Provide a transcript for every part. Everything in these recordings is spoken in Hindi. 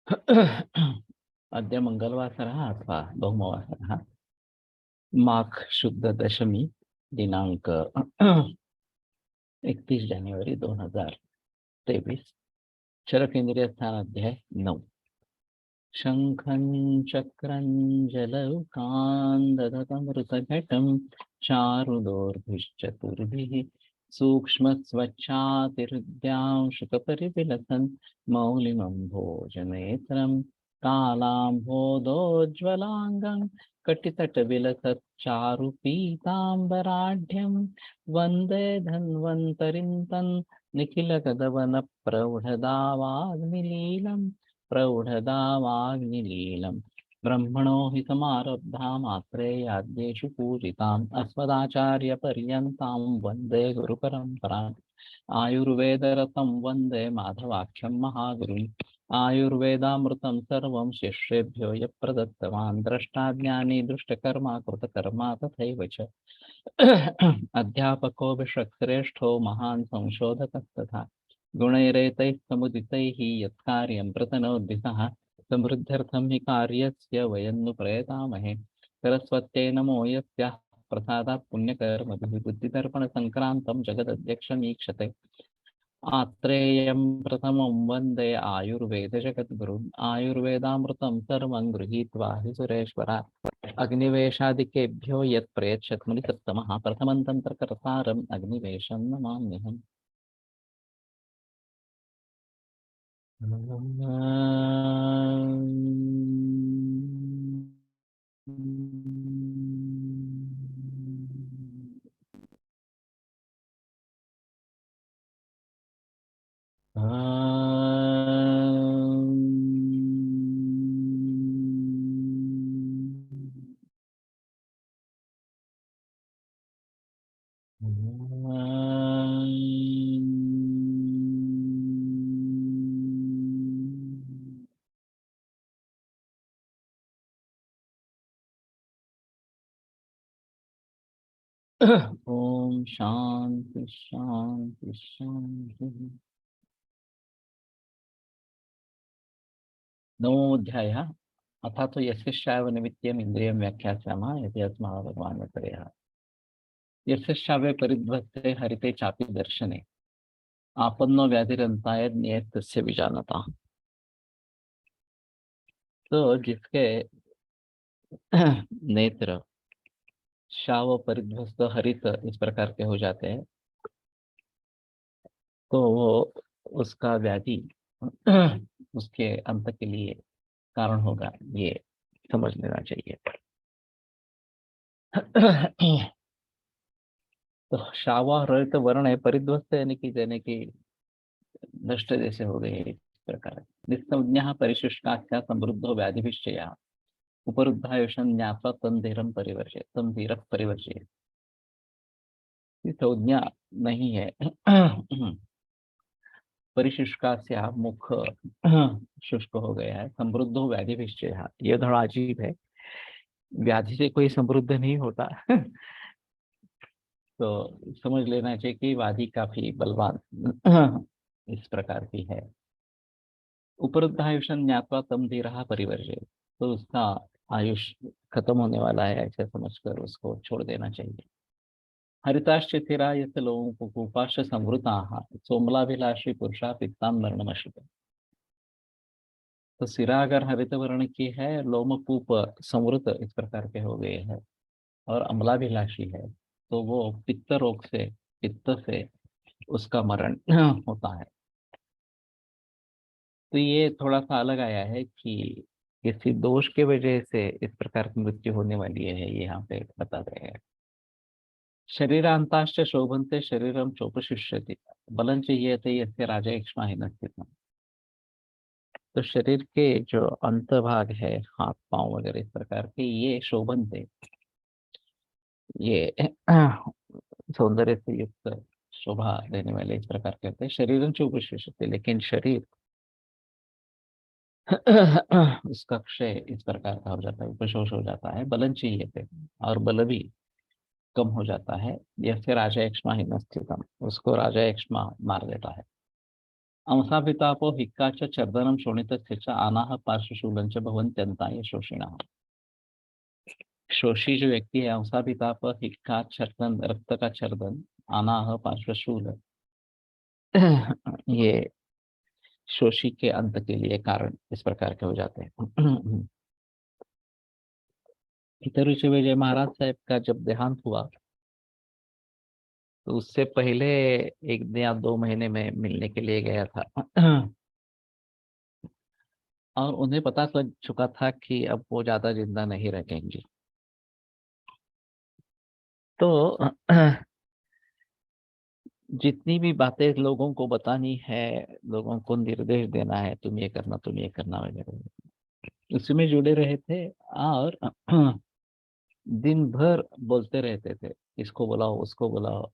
अद्य मङ्गलवासरः अथवा भौमवासरः माघ शुद्ध दशमी दिनांक 31 जानेवारी 2023 शरकेंद्रीय स्थान अध्याय 9 शंखं चक्रं जलौकान् चारुदोर्भिश्चतुर्भिः सूक्ष्मस्वच्छातिहृद्यांशुकपरिविलसन् मौलिमम्भोजनेत्रं कालाम्भोदोज्ज्वलाङ्गं कटितटविलसच्चारुपीताम्बराढ्यं वन्दे धन्वन्तरिं तन् निखिलगगनप्रौढदावाग्निलीलम् प्रौढदावाग्निलीलम् ब्रह्मणो हि समारब्धामात्रेयाद्येषु पूजिताम् अस्मदाचार्यपर्यन्तां वन्दे गुरुपरम्पराम् आयुर्वेदरतं वन्दे माधवाख्यं महागुरुम् आयुर्वेदामृतं सर्वं शिष्येभ्यो यः प्रदत्तवान् द्रष्टाज्ञानी दुष्टकर्मा कृतकर्मा तथैव च अध्यापको विश्वश्रेष्ठो महान् संशोधकस्तथा गुणैरेतैः समुदितैः यत्कार्यं प्रतनोद्दिशः समृद्ध्यर्थं हि कार्यस्य वयं नु प्रयतामहे सरस्वत्यै नमो यस्याः प्रसादात् पुण्यकर्मभिः बुद्धिदर्पणसङ्क्रान्तं जगदध्यक्षमीक्षते आत्रेयं प्रथमं वन्दे आयुर्वेदजगद्गुरुम् आयुर्वेदामृतं सर्वं गृहीत्वा हि सुरेश्वरात् अग्निवेशादिकेभ्यो यत् प्रयच्छत् मुनिसत्तमः प्रथमं तन्त्रकर्तारम् अग्निवेशं नमाम्यहम् ओम शांति शांति शांति। नवोऽध्यायः अथा तो यस्यैव निमित्तम् इन्द्रियं व्याख्यास्यामः यदि अस्माः भगवान् वर्ततेः यस्यैवे परिध्वस्ते हरिते चापि दर्शने आपन्नो व्याधिरन्ताय नियतस्य विजानता। तो जिसके नेत्र शाव परिध्वस्त हरित इस प्रकार के हो जाते हैं तो वो उसका व्याधि उसके अंत के लिए कारण होगा, ये समझ लेना चाहिए। तो शावा रहित वर्ण है, परिध्वस्त यानी कि नष्ट जैसे हो गए इस प्रकार। निस्संज्ञः परिशुष्काख्या समृद्धो व्याधिभिश्चयः उपरुद्धायुषं ज्ञात्वा तन्धीरं परिवर्जय तन्धीरः परिवर्जय। संज्ञा नहीं है परिशुष्कास्या मुख शुष्क हो गया है, समृद्धो व्याधिभिश्चयः, ये थोड़ा अजीब है। व्याधि से कोई समृद्ध नहीं होता तो समझ लेना चाहिए कि व्याधि काफी बलवान इस प्रकार की है। उपरुद्धायुषं ज्ञात्वा तम धीरः परिवर्जय, तो उसका आयुष खत्म होने वाला है ऐसे समझकर उसको छोड़ देना चाहिए। हरिताश्चिथिरा यस्य लोमकूपाश्च संवृताः सोमलाभिलाषी पुरुषा पित्तां मरणमश्नुते। तो सिरा अगर हरित वर्ण की है, लोमकूप संवृत इस प्रकार के हो गए हैं और अम्लाभिलाषी है, तो वो पित्त रोग से, पित्त से उसका मरण होता है। तो ये थोड़ा सा अलग आया है कि किसी दोष के वजह से इस प्रकार की मृत्यु होने वाली है, ये यहाँ पे बता रहे हैं। शरीरांताश्च शोभन्ते शरीरम चोपशिष्यति बलं च येते यस्य राजा एक्ष्मा हिनस्थितम्। तो शरीर के जो अंत भाग है, हाथ पांव वगैरह इस प्रकार के, ये शोभन्ते, ये सौंदर्य से युक्त शोभा देने वाले इस प्रकार के होते हैं। शरीरम चोपशिष्यति, लेकिन शरीर उसका क्षय इस प्रकार का हो जाता है, उपशोष हो जाता है। बलन चाहिए थे और बल भी कम हो जाता है। यह फिर राजा एक्ष्मा ही नस्थितम, उसको राजा एक्ष्मा मार देता है। अंसाभितापो हिक्काच चर्दनं शोणितस्य च आनाह पार्श्वशूलं च भवन्त्यन्ताय शोषिणः। शोषी जो व्यक्ति है, अंसाभिताप, हिक्का, छर्दन, रक्त का छर्दन, आनाह, पार्श्वशूल, ये शोषी के अंत के लिए कारण इस प्रकार के हो जाते हैं। इतर विजय महाराज साहब का जब देहांत हुआ तो उससे पहले 1 या 2 महीने में मिलने के लिए गया था। और उन्हें पता लग चुका था कि अब वो ज्यादा जिंदा नहीं रहेंगे। तो जितनी भी बातें लोगों को बतानी है, लोगों को निर्देश देना है, तुम ये करना वगैरह, उसमें जुड़े रहे थे। और दिन भर बोलते रहते थे, इसको बुलाओ, उसको बुलाओ,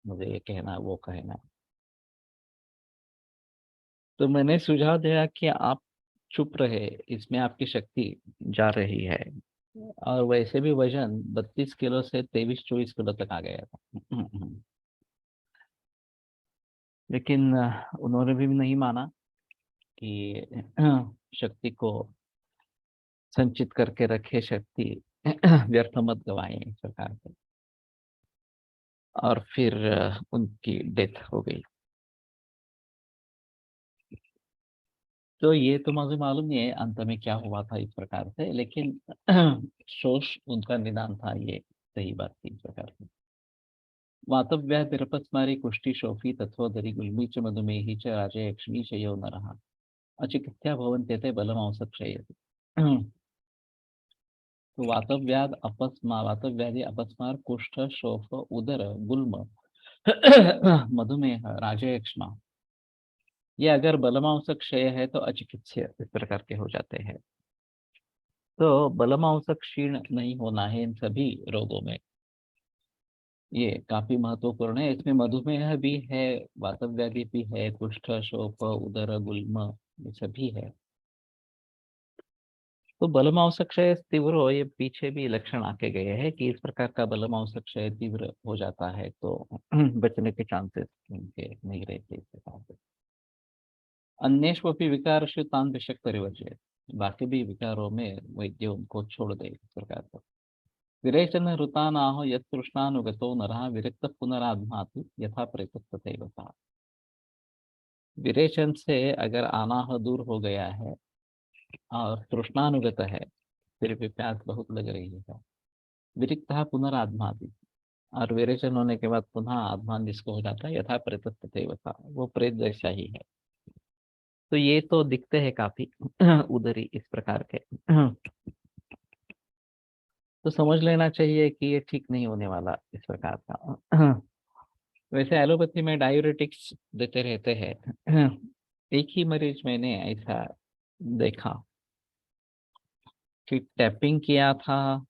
मुझे ये कहना है, वो कहना है। तो मैंने सुझाव दिया कि आप चुप रहे, इसमें आपकी शक्ति जा रही है। और वैसे भी वजन 32 किलो से 23-24 किलो तक आ गया था। लेकिन उन्होंने भी नहीं माना कि शक्ति को संचित करके रखे, शक्ति व्यर्थ मत गवाएं इस प्रकार से। और फिर उनकी डेथ हो गई। तो ये तो मुझे मालूम नहीं है अंत में क्या हुआ था इस प्रकार से, लेकिन शोष उनका निदान था, ये सही बात थी इस प्रकार से। वातव्याधिरपस्मारी कुष्ठी शोफी तत्वोदरी गुल्मी च मधुमेही च राजे यक्ष्मी च यो नरः अचिकित्या भवन्त्यते बलमांसक्षयेति। तो वातव्याधि अपस्मार कुष्ठ शोफ उदर गुल्म मधुमेह राजयक्ष्मा, ये अगर बलमांस क्षय है तो अचिकित्स्य इस प्रकार के हो जाते हैं। तो बलमांस क्षीण नहीं होना है इन सभी रोगों में, ये काफी महत्वपूर्ण है। इसमें मधुमेह भी है, वातव्याधि भी है, कुष्ठ शोफ उदर गुल्म, ये सभी है। तो बलमांसक्षय तीव्र हो, ये पीछे भी लक्षण आके गए हैं कि इस प्रकार का बलमांसक्षय तीव्र हो जाता है तो बचने के चांसेस उनके नहीं रहते इस प्रकार से। अन्येष्वपि विकारस्य तान् विषक् परिवर्जयेत्, बाकी भी विकारों में वैद्य उनको छोड़ दे इस प्रकार का। विरेचन ऋतानाह यत्तृष्णानुगतो नरः विरक्त पुनरात्माति यथा प्रेतः तथैव सः। विरेचन से अगर अनाह दूर हो गया है और तृष्णानुगत है, फिर भी प्यास बहुत लग रही है, विरिक्तः पुनरात्माति, और विरेचन होने के बाद पुनः आत्मान जिसको हो जाता है, यथा प्रेतः तथैव सः, वो प्रेत जैसा ही है। तो ये तो दिखते हैं काफी उधरी इस प्रकार के। तो समझ लेना चाहिए कि ये ठीक नहीं होने वाला इस प्रकार का। वैसे एलोपैथी में डायूरेटिक्स देते रहते हैं। एक ही मरीज मैंने ऐसा देखा कि टैपिंग किया था,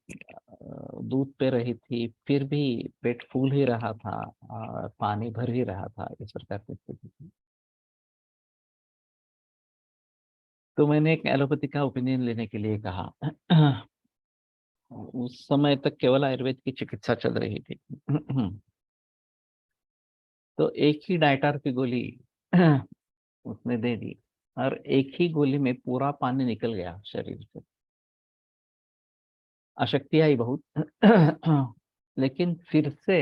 दूध पे रही थी, फिर भी पेट फूल ही रहा था और पानी भर ही रहा था, इस प्रकार की स्थिति थी। तो मैंने एक एलोपैथी का ओपिनियन लेने के लिए कहा। उस समय तक केवल आयुर्वेद की चिकित्सा चल रही थी। तो एक ही डाइटर की गोली उसने दे दी और एक ही गोली में पूरा पानी निकल गया शरीर से। अशक्ति आई बहुत। लेकिन फिर से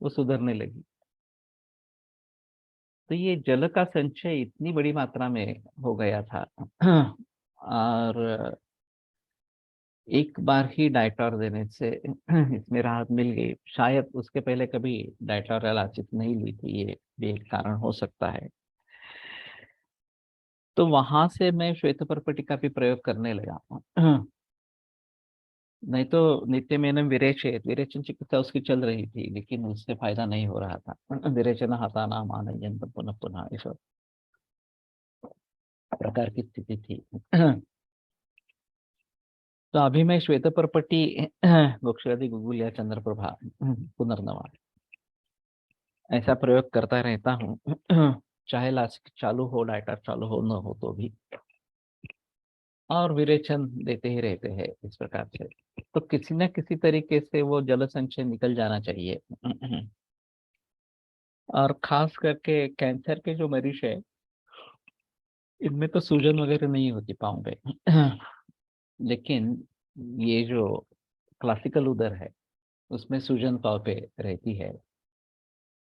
वो सुधरने लगी। तो ये जल का संचय इतनी बड़ी मात्रा में हो गया था। और एक बार ही डाइटर देने से इसमें राहत मिल गई। शायद उसके पहले कभी डाइटर इलाचित नहीं ली थी, ये भी एक कारण हो सकता है। तो वहां से मैं श्वेत पर्पटी का भी प्रयोग करने लगा। नहीं तो नित्य मेनम विरेचन चिकित्सा उसकी चल रही थी, लेकिन उससे फायदा नहीं हो रहा था। विरेचन हताना मानयन पुनः पुनः इस प्रकार की स्थिति थी। तो अभी मैं श्वेत पर्पटी, वृक्षादि गुगुल या चंद्रप्रभा, पुनर्नवा, ऐसा प्रयोग करता रहता हूँ। चाहे लासिक चालू हो, डाइटर चालू हो, न हो तो भी, और विरेचन देते ही रहते हैं इस प्रकार से। तो किसी न किसी तरीके से वो जल संचय निकल जाना चाहिए। और खास करके कैंसर के जो मरीज है, इनमें तो सूजन वगैरह नहीं होती पाँव पे। लेकिन ये जो क्लासिकल उदर है उसमें सूजन पाँव पे रहती है,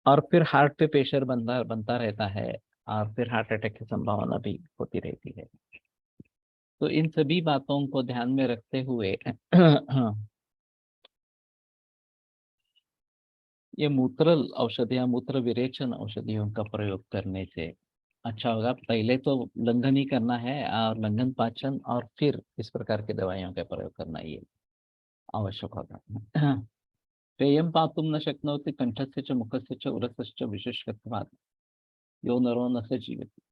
और फिर हार्ट पे प्रेशर बनता बनता रहता है, और फिर हार्ट अटैक की संभावना भी होती रहती है। तो इन सभी बातों को ध्यान में रखते हुए ये मूत्र औषधियाँ, मूत्र विरेचन औषधियों का प्रयोग करने से अच्छा होगा। पहले तो लंघन ही करना है, और लंघन पाचन, और फिर इस प्रकार की दवाइयों का प्रयोग करना ये आवश्यक होगा। पेयं पातुं न शक्नोति कंठस्य च मुखस्य च उरसस्य च विशेषत्वात् यो नरो न स जीवति।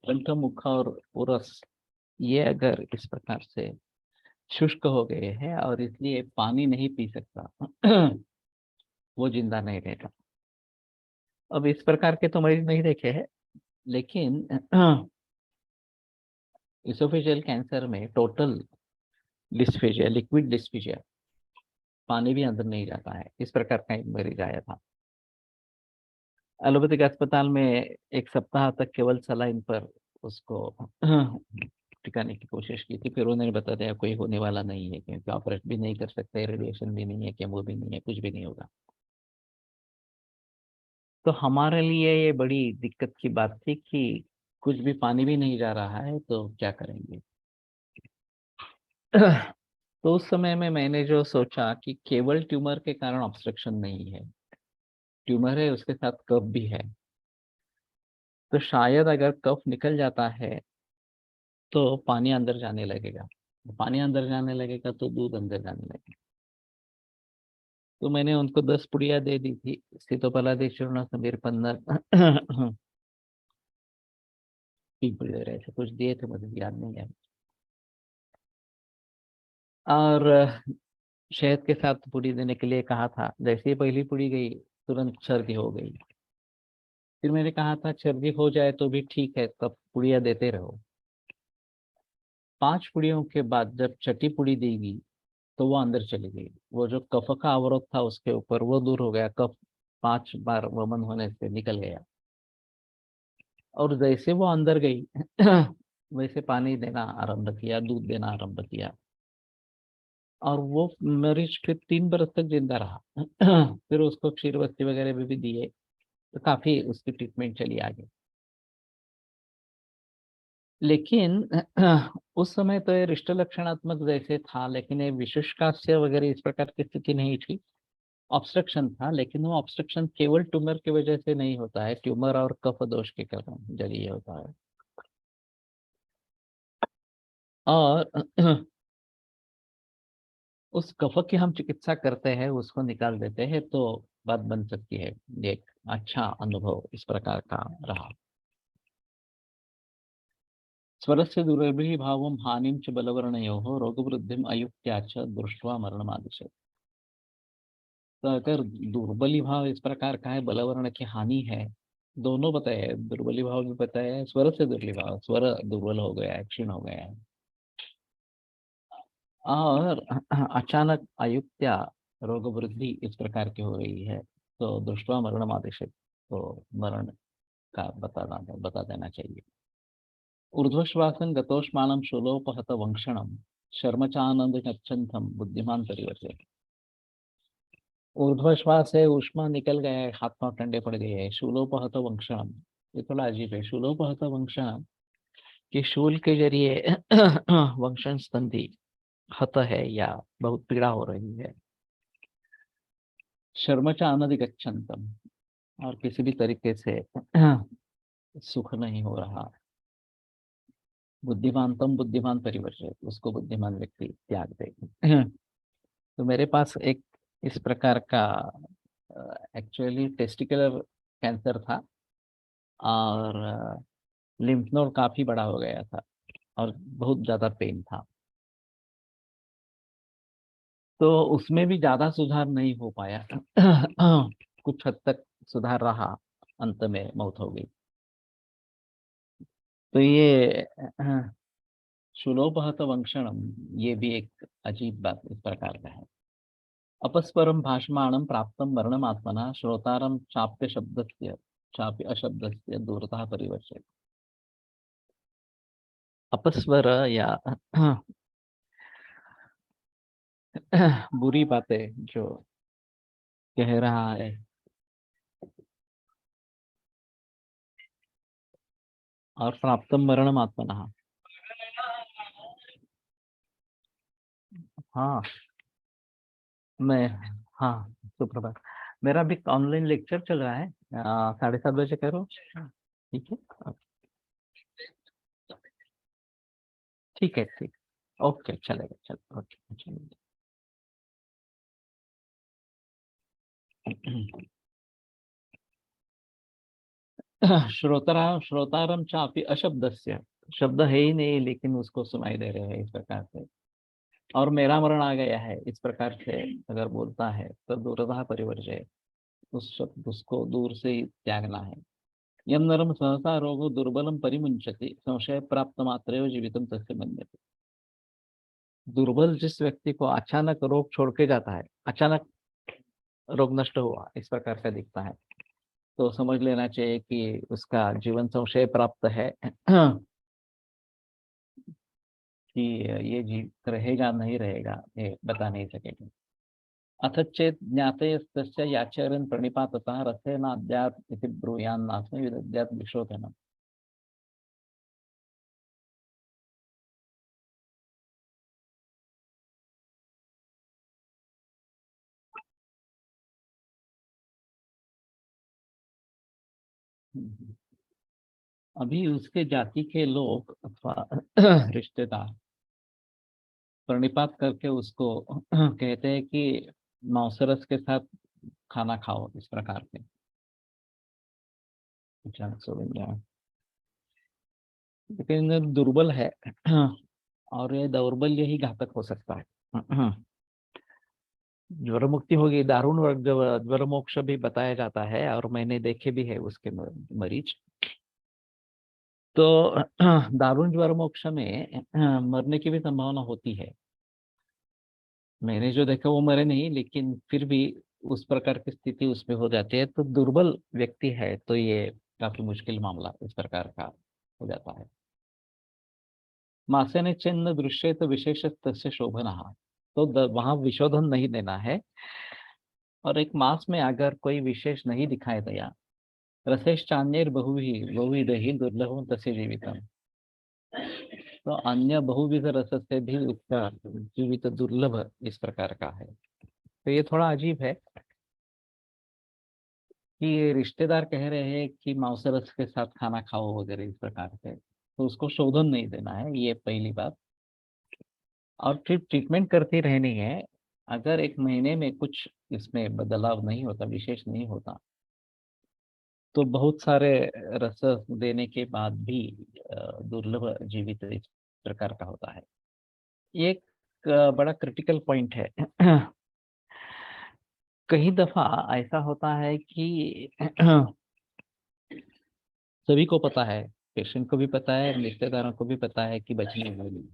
कंठ, मुख और उरस ये अगर इस प्रकार से शुष्क हो गए हैं और इसलिए पानी नहीं पी सकता, वो जिंदा नहीं रहेगा। अब इस प्रकार के तो मरीज नहीं देखे हैं, लेकिन इसोफेजियल कैंसर में टोटल डिस्फेजिया, लिक्विड डिस्फेजिया, पानी भी अंदर नहीं जाता है, इस प्रकार का एक मरीज आया था। एलोपैथिक अस्पताल में एक सप्ताह तक केवल सलाइन पर उसको टिकाने की कोशिश की थी। फिर उन्होंने बता दिया कोई होने वाला नहीं है, क्योंकि ऑपरेशन भी नहीं कर सकते, रेडिएशन भी नहीं है, केमो भी नहीं है, कुछ भी नहीं होगा। तो हमारे लिए ये बड़ी दिक्कत की बात थी कि कुछ भी पानी भी नहीं जा रहा है तो क्या करेंगे। तो उस समय में मैंने जो सोचा कि केवल ट्यूमर के कारण ऑब्स्ट्रक्शन नहीं है, ट्यूमर है उसके साथ कफ भी है। तो शायद अगर कफ निकल जाता है तो पानी अंदर जाने लगेगा, पानी अंदर जाने लगेगा तो दूध अंदर जाने लगेगा। तो मैंने उनको 10 पुड़िया दे दी थी, सीतोपलादेश चूर्ण, समीर पन्नर, 3 पुड़िया दे रहे थे, कुछ दिए थे मुझे याद नहीं है। और शहद के साथ पूड़ी देने के लिए कहा था। जैसे ही पहली पूड़ी गई तुरंत सर्दी हो गई। फिर मैंने कहा था सर्दी हो जाए तो भी ठीक है, तब पुड़िया देते रहो। 5 पुड़ियों के बाद जब छठी पुड़ी देगी तो वो अंदर चली गई। वो जो कफ का अवरोध था उसके ऊपर वो दूर हो गया, कफ 5 बार वमन होने से निकल गया। और जैसे वो अंदर गई वैसे पानी देना आरंभ किया, दूध देना आरंभ किया, और वो मरीज फिर 3 बरस तक जिंदा रहा। फिर उसको क्षीरबत्ती वगैरह भी दिए, तो काफी उसकी ट्रीटमेंट चली आगे। लेकिन उस समय तो ये रिष्ट लक्षणात्मक जैसे था, लेकिन ये विशुष्कास्य वगैरह इस प्रकार की स्थिति नहीं थी। ऑब्स्ट्रक्शन था, लेकिन वो ऑब्स्ट्रक्शन केवल ट्यूमर की वजह से नहीं होता है, ट्यूमर और कफ दोष के कारण जरिए होता है। और उस कफ की हम चिकित्सा करते हैं, उसको निकाल देते हैं तो बात बन सकती है। एक अच्छा अनुभव इस प्रकार का रहा। स्वरस्य दुर्लभीभावं हानिं च बलवर्णयोः रोगवृद्धिम् अयुक्त्या च दृष्ट्वा मरणमादिशत्। तो अगर दुर्बली भाव इस प्रकार का है, बलवर्ण की हानि है, दोनों बताए हैं, दुर्बली भाव भी बताया है, स्वर से दुर्बली भाव, स्वर दुर्बल हो गया है, क्षीण हो गया है, और अचानक अयुक्त्या रोग वृद्धि इस प्रकार की हो रही है, तो दृष्टवा मरणम आदेशित, तो मरण का बता देना चाहिए। ऊर्ध्वश्वासं गतोष्माणं शूलोपहत वंक्षणम शर्मचानंद गच्छन्तं बुद्धिमान परिवर्तते। ऊर्ध्वश्वास है, ऊष्मा निकल गया है, हाथ पांव ठंडे पड़ गए हैं, शूलोपहत वंक्षणम, ये थोड़ा अजीब है। शूलोपहत वंक्षणम कि शूल के जरिए वंशन संधि हत है या बहुत पीड़ा हो रही है। शर्मचा अनधिगच्छन्तम, और किसी भी तरीके से सुख नहीं हो रहा। बुद्धिमानतम बुद्धिमान परिवर्तित, उसको बुद्धिमान व्यक्ति त्याग दे। तो मेरे पास एक इस प्रकार का एक्चुअली टेस्टिकुलर कैंसर था, और लिम्फ नोड काफी बड़ा हो गया था, और बहुत ज्यादा पेन था। तो उसमें भी ज्यादा सुधार नहीं हो पाया। कुछ हद तक सुधार रहा, अंत में मौत हो गई। तो ये सुलोभहत वंक्षणम, ये भी एक अजीब बात इस प्रकार का है। अपस्वरम भाषमाणम प्राप्तम वर्णमात्मना श्रोतारम चाप्य शब्दस्य चाप्य अशब्दस्य दूरतः परिवर्तते। अपस्वर या बुरी बातें जो कह रहा है, और प्राप्तम मरणम आत्मनः। हाँ, मैं, हाँ, सुप्रभात। मेरा भी ऑनलाइन लेक्चर चल रहा है, 7:30 बजे करो। ठीक है, ठीक है, ठीक। ओके, चलेगा, चलो, ओके, चलेगा। श्रोतारम चापि अशब्दस्य, शब्द है ही नहीं लेकिन उसको सुनाई दे रहे हैं इस प्रकार से। और मेरा मरण आ गया है, इस प्रकार से अगर बोलता है तो दूरतः परिवर्जय, उसको दूर से ही त्यागना है। यम नरम सहसा रोगो दुर्बलम परिमुंचति संशय प्राप्त मात्रेव जीवितम तस्य मन्यते। दुर्बल जिस व्यक्ति को अचानक रोग छोड़ के जाता है, अचानक रोग नष्ट हुआ इस प्रकार का दिखता है, तो समझ लेना चाहिए कि उसका जीवन संशय प्राप्त है। कि ये जीवित रहेगा नहीं रहेगा ये बता नहीं सकेगा। अथ चेत ज्ञाते तस्य याचरन् प्रणिपाततः रसेनाद्यात् इति ब्रूयान्नास्मै विदद्यात् विशोधनम्। अभी उसके जाति के लोग अथवा रिश्तेदार प्रणिपात करके उसको कहते हैं कि मांसरस के साथ खाना खाओ इस प्रकार के। अचानक सो गया है। लेकिन दुर्बल है, और ये दौर्बल्य ही घातक हो सकता है। ज्वर मुक्ति होगी, दारुण वर्ग ज्वर मोक्ष भी बताया जाता है और मैंने देखे भी है उसके मरीज। तो दारुण ज्वर मोक्ष में मरने की भी संभावना होती है। मैंने जो देखा वो मरे नहीं, लेकिन फिर भी उस प्रकार की स्थिति उसमें हो जाती है, तो दुर्बल व्यक्ति है तो ये काफी मुश्किल मामला इस प्रकार का हो जाता है। मासे ने चिन्ह दृश्य तो विशेष तस्य शोभना, तो वहां विशोधन नहीं देना है। और एक मास में अगर कोई विशेष नहीं दिखाई दिया, रसेश्चान्यैर बहुविधैः दुर्लभं तस्य जीवितम्, तो अन्य बहुविध रस से भी उसका जीवित दुर्लभ इस प्रकार का है। तो ये थोड़ा अजीब है कि ये रिश्तेदार कह रहे हैं कि मांसारस के साथ खाना खाओ वगैरह इस प्रकार से, तो उसको शोधन नहीं देना है, ये पहली बात। और फिर ट्रीटमेंट करती रहनी है। अगर एक महीने में कुछ इसमें बदलाव नहीं होता, विशेष नहीं होता, तो बहुत सारे रस देने के बाद भी दुर्लभ जीवित इस प्रकार का होता है। ये एक बड़ा क्रिटिकल पॉइंट है। कई दफा ऐसा होता है कि सभी को पता है, पेशेंट को भी पता है, रिश्तेदारों को भी पता है कि बचने वाली,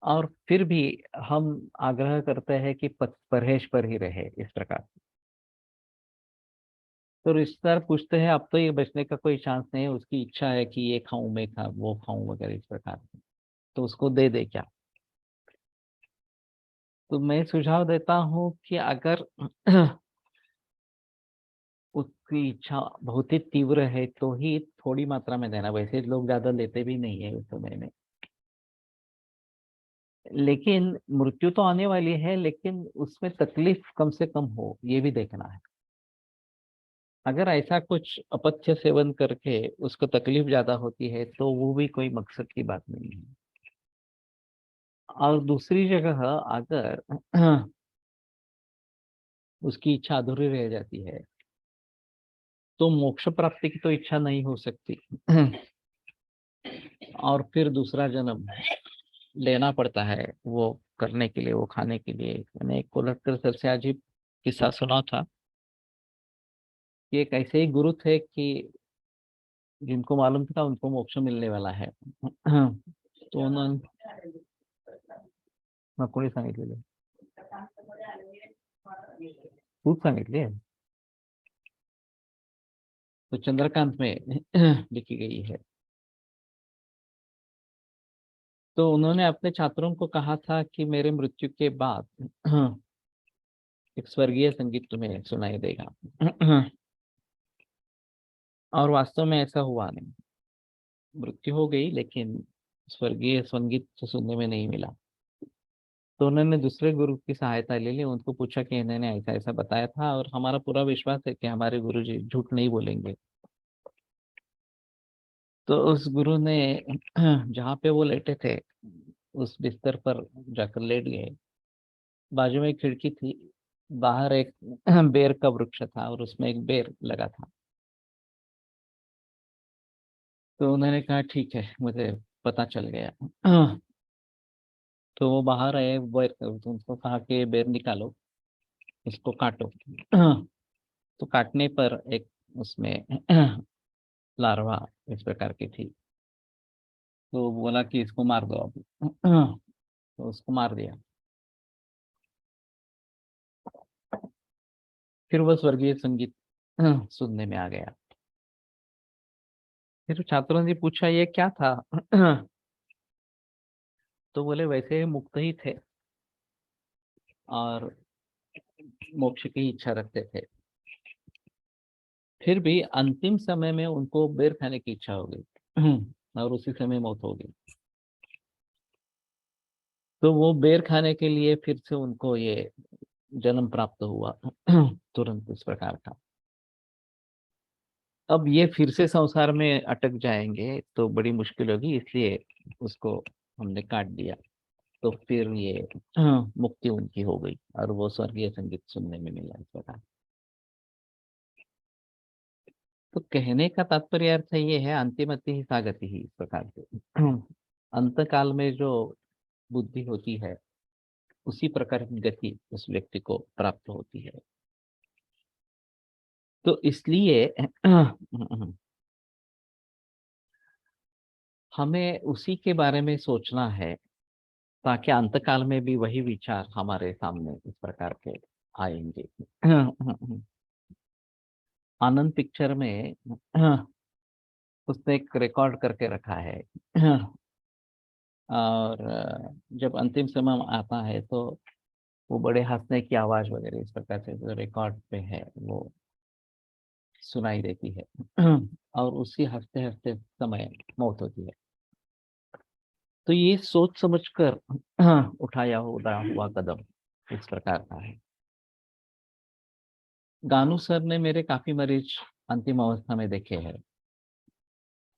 और फिर भी हम आग्रह करते हैं कि परहेज पर ही रहे इस प्रकार। तो रिश्तेदार पूछते हैं अब तो ये बचने का कोई चांस नहीं है, उसकी इच्छा है कि ये खाऊं, मैं खा वो खाऊं वगैरह इस प्रकार से, तो उसको दे दे क्या। तो मैं सुझाव देता हूँ कि अगर उसकी इच्छा बहुत ही तीव्र है तो ही थोड़ी मात्रा में देना, वैसे लोग ज्यादा लेते भी नहीं है उस समय में। लेकिन मृत्यु तो आने वाली है, लेकिन उसमें तकलीफ कम से कम हो ये भी देखना है। अगर ऐसा कुछ अपथ्य सेवन करके उसको तकलीफ ज्यादा होती है तो वो भी कोई मकसद की बात नहीं है। और दूसरी जगह अगर उसकी इच्छा अधूरी रह जाती है तो मोक्ष प्राप्ति की तो इच्छा नहीं हो सकती। और फिर दूसरा जन्म लेना पड़ता है वो करने के लिए, वो खाने के लिए। मैंने एक कोलटकर सर से अजीब किस्सा सुना था कि एक ऐसे ही गुरु थे कि जिनको मालूम था उनको मोक्ष मिलने वाला है। तो उन्होंने कोणी सांगितलेलं, खूप सांगितले, तो चंद्रकांत में लिखी गई है। तो उन्होंने अपने छात्रों को कहा था कि मेरे मृत्यु के बाद एक स्वर्गीय संगीत तुम्हें सुनाई देगा। और वास्तव में ऐसा हुआ नहीं। मृत्यु हो गई, लेकिन स्वर्गीय संगीत तो सुनने में नहीं मिला। तो उन्होंने दूसरे गुरु की सहायता ले ली, उनको पूछा कि इन्होंने ऐसा ऐसा बताया था और हमारा पूरा विश्वास है कि हमारे गुरु जी झूठ नहीं बोलेंगे। तो उस गुरु ने जहाँ पे वो लेटे थे उस बिस्तर पर जाकर लेट गए। बाजू में एक खिड़की थी, बाहर एक बेर का वृक्ष था और उसमें एक बेर लगा था। तो उन्होंने कहा ठीक है, मुझे पता चल गया। तो वो बाहर आए, बेर तो उनको कहा कि बेर निकालो, इसको काटो। तो काटने पर एक उसमें लार्वा इस प्रकार की थी। तो बोला कि इसको मार दो अभी। तो उसको मार दिया। फिर वो स्वर्गीय संगीत सुनने में आ गया। फिर छात्रों ने पूछा ये क्या था? तो बोले वैसे मुक्त ही थे और मोक्ष की इच्छा रखते थे। फिर भी अंतिम समय में उनको बेर खाने की इच्छा हो गई। और उसी समय मौत हो गई। तो वो बेर खाने के लिए फिर से उनको ये जन्म प्राप्त हुआ। तुरंत इस प्रकार का। अब ये फिर से संसार में अटक जाएंगे तो बड़ी मुश्किल होगी, इसलिए उसको हमने काट दिया। तो फिर ये मुक्ति उनकी हो गई और वो स्वर्गीय संगीत सुनने में मिला इस प्रकार। तो कहने का तात्पर्य अर्थ ये है, अंतिमति ही सागति ही, इस प्रकार से। अंत काल में जो बुद्धि होती है उसी प्रकार की गति उस व्यक्ति को प्राप्त होती है। तो इसलिए हमें उसी के बारे में सोचना है, ताकि अंतकाल में भी वही विचार हमारे सामने इस प्रकार के आएंगे। आनंद पिक्चर में उसने एक रिकॉर्ड करके रखा है। और जब अंतिम समय आता है तो वो बड़े हंसने की आवाज वगैरह इस प्रकार से जो रिकॉर्ड पे है वो सुनाई देती है। और उसी हंसते हंसते समय मौत होती है। तो ये सोच समझकर उठाया हुआ कदम इस प्रकार का है। गानू सर ने मेरे काफी मरीज अंतिम अवस्था में देखे हैं।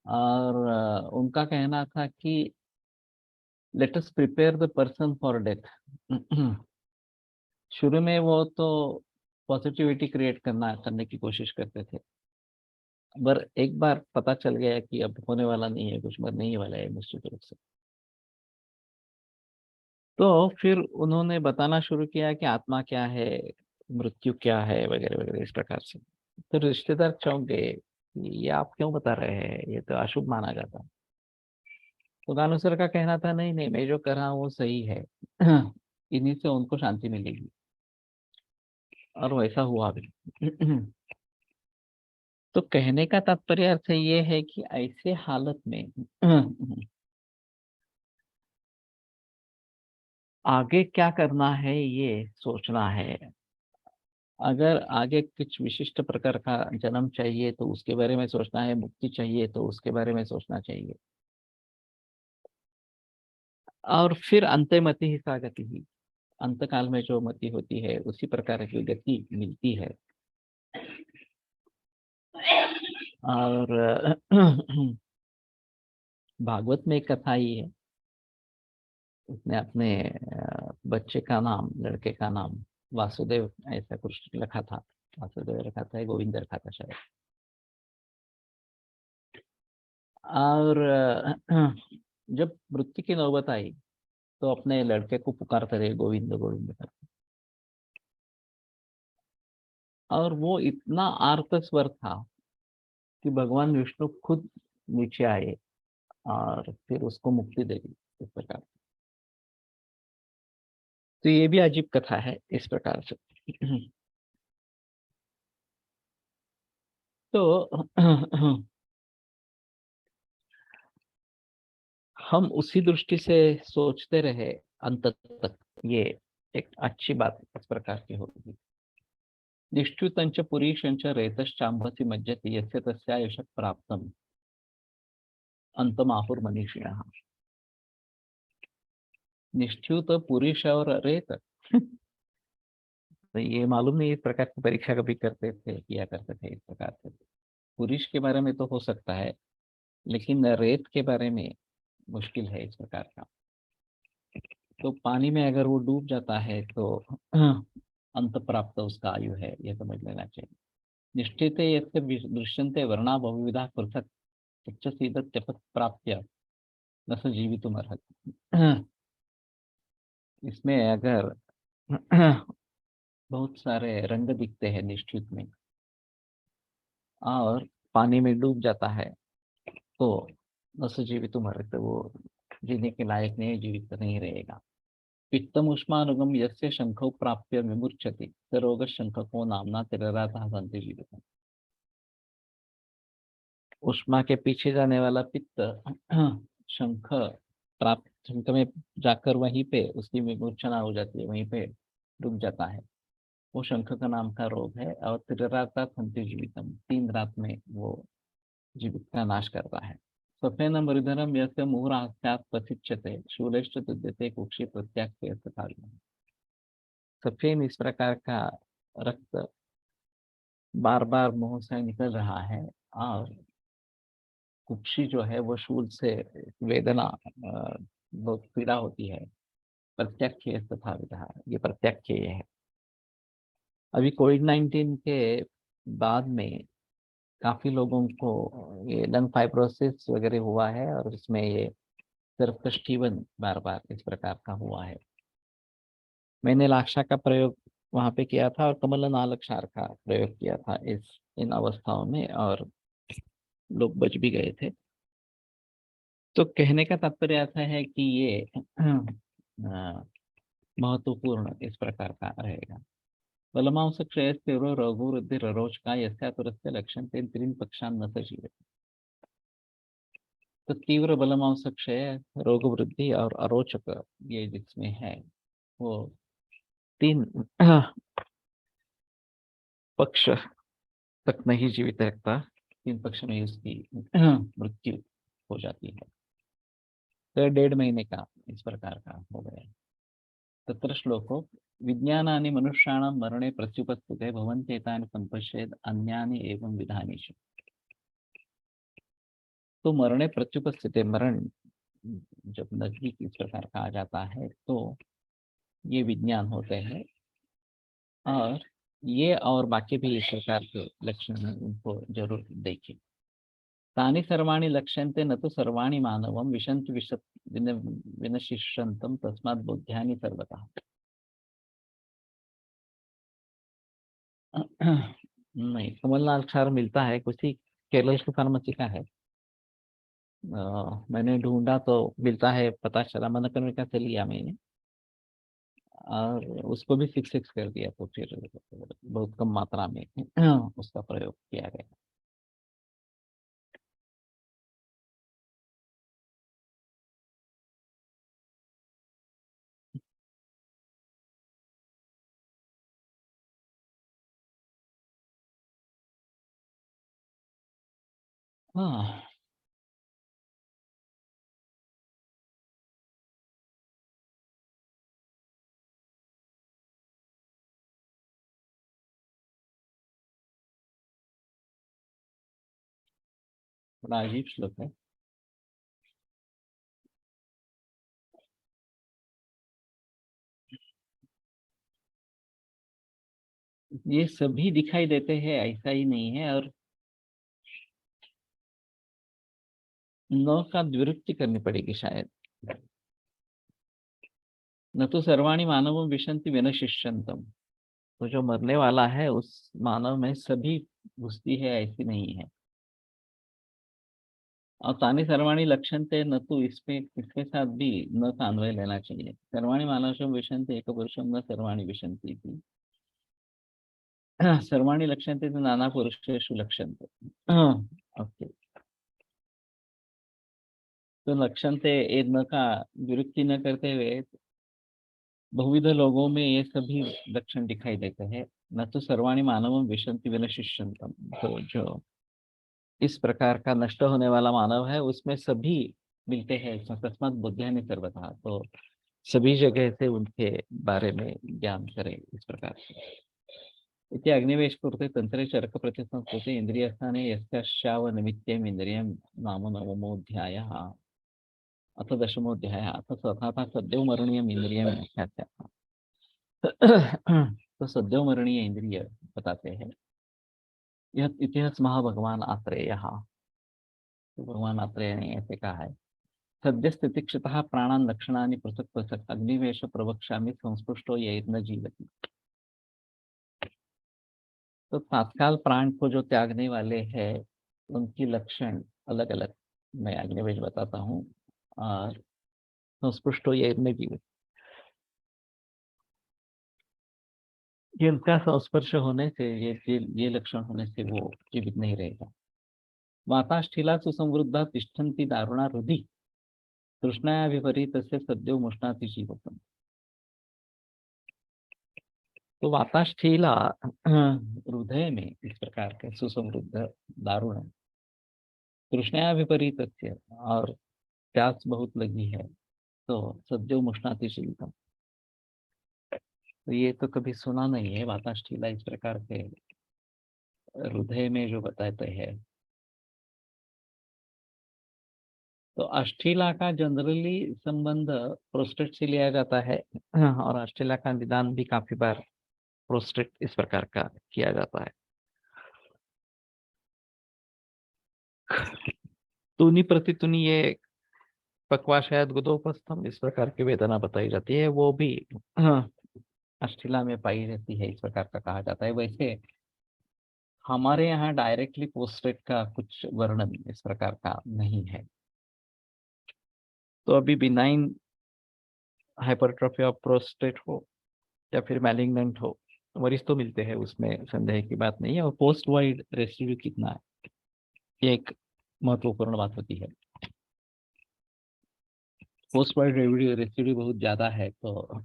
और उनका कहना था कि let us prepare the person for death. शुरू में वो तो पॉजिटिविटी क्रिएट करने की कोशिश करते थे। पर एक बार पता चल गया कि अब होने वाला नहीं है, कुछ मरने ही वाला है निश्चित रूप से। तो फिर उन्होंने बताना शुरू किया कि आत्मा क्या है, मृत्यु क्या है, वगैरह वगैरह इस प्रकार से। तो रिश्तेदार चौंक गए कि ये आप क्यों बता रहे हैं, ये तो अशुभ माना जाता है। तो गानू सर का कहना था नहीं नहीं, मैं जो कर रहा हूँ वो सही है। इन्हीं से उनको शांति मिलेगी। और वैसा हुआ भी। तो कहने का तात्पर्य अर्थ ये है कि ऐसे हालत में आगे क्या करना है ये सोचना है। अगर आगे कुछ विशिष्ट प्रकार का जन्म चाहिए तो उसके बारे में सोचना है, मुक्ति चाहिए तो उसके बारे में सोचना चाहिए। और फिर अंतमति ही सा गति ही, अंत काल में जो मति होती है उसी प्रकार की गति मिलती है। और भागवत में एक कथा ही है। उसने अपने बच्चे का नाम, लड़के का नाम वासुदेव ऐसा कुछ रखा था। वासुदेव रखा था, गोविंद रखा था शायद। और जब मृत्यु की नौबत आई तो अपने लड़के को पुकारते रहे गोविंद गोविंद करके। और वो इतना आर्त स्वर था कि भगवान विष्णु खुद नीचे आए और फिर उसको मुक्ति दे दी इस प्रकार। तो ये भी अजीब कथा है इस प्रकार से। तो हम उसी दृष्टि से सोचते रहे अंत तक, ये एक अच्छी बात इस प्रकार की होगी। निश्च्युतंच पुरीशंच रेतश्चांबसी मज्जति यस्य तस्यायुष प्राप्तम अंतमाहुर्मनीषिणः। निश्च्युत पुरुष और रेत तो ये मालूम नहीं इस प्रकार की परीक्षा कभी करते थे, किया करते थे इस प्रकार से। पुरुष के बारे में तो हो सकता है, लेकिन रेत के बारे में मुश्किल है इस प्रकार का। तो पानी में अगर वो डूब जाता है तो अंत प्राप्त उसका आयु है, यह समझ लेना चाहिए। निश्चित यस्य दृश्यन्ते वर्णा बहुविधा पृथक् तच्च सीदत्यपत् प्राप्य न स जीवितुमर्हति। इसमें अगर बहुत सारे रंग दिखते हैं निश्चित में, और पानी में डूब जाता है तो न स जीवितुमर्हति, वो जीने के लायक नहीं, जीवित नहीं रहेगा। पित्तम उष्मानुगम यस्य शंखौ प्राप्य विमुच्यति स रोग शंखको नामना तिररातः सन्ति जीवितम्। उष्मा के पीछे जाने वाला पित्त शंख प्राप्त, शंख में जाकर वहीं पे उसकी विमूर्छना हो जाती है, वहीं पे रुक जाता है। वो शंख का नाम का रोग है। और तिरराता सन्ति जीवितम, 3 रात में वो जीवित का नाश करता है। सफेन मृधरम यस्य मुहुरास्यात् प्रसिच्यते शूलेश्च तुद्यते कुक्षि प्रत्याख्ये तथा। सफेद इस प्रकार का रक्त बार बार मुंह से निकल रहा है, और कुक्षी जो है वो शूल से वेदना, बहुत पीड़ा होती है। प्रत्यक्ष तथा विधा, ये प्रत्यक्ष ये है। अभी कोविड-19 के बाद में काफी लोगों को ये लंग फाइब्रोसिस वगैरह हुआ है, और इसमें ये सिर्फ कष्टीवन बार बार इस प्रकार का हुआ है। मैंने लाक्षा का प्रयोग वहां पे किया था, और कमल नाल क्षार का प्रयोग किया था इस इन अवस्थाओं में, और लोग बच भी गए थे। तो कहने का तात्पर्य ऐसा है कि ये महत्वपूर्ण इस प्रकार का रहेगा। बलमांस क्षय तीव्र रघुवृद्धि ररोच का यस्यातुरस्य लक्षण तेन 3 पक्षान न सजीव। तो तीव्र बलमांस क्षय, रोग वृद्धि और अरोचक, ये जिसमें है वो 3 पक्ष तक नहीं जीवित रखता। 3 पक्ष में उसकी मृत्यु हो जाती है। तो 1.5 महीने का इस प्रकार का हो गया। तत्र श्लोको विज्ञानानि मनुष्याणां मरणे प्रत्युपस्थिते भवन्त्येतानि सम्पश्येद अन्यानि एवं विधानेषु। तो मरणे प्रत्युपस्थिते, मरण जब नजदीक इस प्रकार का आ जाता है तो ये विज्ञान होते हैं, और ये और बाकी भी इस प्रकार के लक्षण हैं, उनको जरूर देखें। तानि सर्वाणि लक्ष्यन्ते न तो सर्वाणि मानवं विशन्ति विनशिष्यन्तं तस्मात् बुद्ध्यानि सर्वतः। नहीं, कमलनाथ क्षार मिलता है किसी कैलोश फार्मेसी का है। मैंने ढूंढा तो मिलता है, पता चला मनकर्णिका से लिया मैंने, और उसको भी 6 कर दिया, तो फिर बहुत कम मात्रा में उसका प्रयोग किया गया। हाँ, बड़ा अजीब श्लोक है। ये सभी दिखाई देते हैं, ऐसा ही नहीं है। और नौ का द्विरुक्ति करनी पड़ेगी शायद। न तो सर्वाणि मानव विशंति विनशिष्यंतम। तो जो मरने वाला है उस मानव में सभी घुसती है, ऐसी नहीं है। और तानि सर्वाणि लक्षन्ते न, तो इसमें इसके साथ भी न का अन्वय लेना चाहिए। सर्वाणि मानवशम विशन्ति एक पुरुषम न सर्वाणि विशन्ति इति। सर्वाणि लक्ष्यन्ते तो नाना पुरुषेषु लक्ष्यन्ते। ओके। तो लक्षण से ये न का विरुक्ति न करते हुए बहुविध लोगों में ये सभी लक्षण दिखाई देते हैं। न तो सर्वाणि मानवं विशन्ति विनशिष्यन्तम्। तो जो इस प्रकार का नष्ट होने वाला मानव है उसमें सभी मिलते हैं इसमें, तस्मात् बुद्ध्यानि सर्वथा। तो सभी जगह से उनके बारे में ज्ञान करें इस प्रकार से। इति अग्निवेश कुरुते तंत्रे चरक प्रतिसंस्कृते इंद्रियस्थाने यस्याव निमित्तम् इंद्रियं नाम नवमोऽध्यायः। अथ दशमोऽध्यायः। अथ स्वतः सद्योमरणीयम् इंद्रियम् इत्याख्यातः। तो सद्योमरणीय इंद्रिय बताते हैं। यह इतिहास महा भगवान आत्रेय। तो भगवान आत्रेय ने ऐसे कहा है, सद्य स्थितिक्षतः प्राणान लक्षणानि पृथक पृथक अग्निवेश प्रवक्ष्यामि संस्पृष्टो ये न जीवति। तो तात्काल प्राण को जो त्यागने वाले हैं उनकी लक्षण अलग अलग मैं अग्निवेश बताता हूँ। और संस्पृष्टो ये न जीवति, जिनका संस्पर्श होने से ये लक्षण होने से वो जीवित नहीं रहेगा। वाताष्ठिला सुसंवृद्धा तिष्ठन्ति दारुणा रुधि तृष्णाया विपरीतस्य सद्यो मुष्णाति जीवतम्। तो वाताष्ठिला हृदय में इस प्रकार के सुसमृद्ध दारुण तृष्णाया विपरीतस्य, और प्यास बहुत लगी है तो सद्यो मुष्णाति जीवतम्। तो ये तो कभी सुना नहीं है वाताष्ठिला इस प्रकार के हृदय में जो बताते हैं। तो अष्ठीला का जनरली संबंध प्रोस्टेट से लिया जाता है, और अष्ठीला का निदान भी काफी बार प्रोस्टेट इस प्रकार का किया जाता है। तूनी प्रतितुनी ये पक्वाशयात गुदोपस्थम इस प्रकार की वेदना बताई जाती है, वो भी अष्ठीला में पाई जाती है इस प्रकार का कहा जाता है। वैसे हमारे यहाँ डायरेक्टली प्रोस्टेट का कुछ वर्णन इस प्रकार का नहीं है। तो अभी बिनाइन हाइपरट्रोफी ऑफ प्रोस्टेट हो या फिर मैलिग्नेंट हो, मरीज तो मिलते हैं, उसमें संदेह की बात नहीं है। और पोस्ट वाइड रेसिड्यू कितना है ये एक महत्वपूर्ण बात होती है। पोस्ट वाइड रेसिड्यू बहुत ज्यादा है तो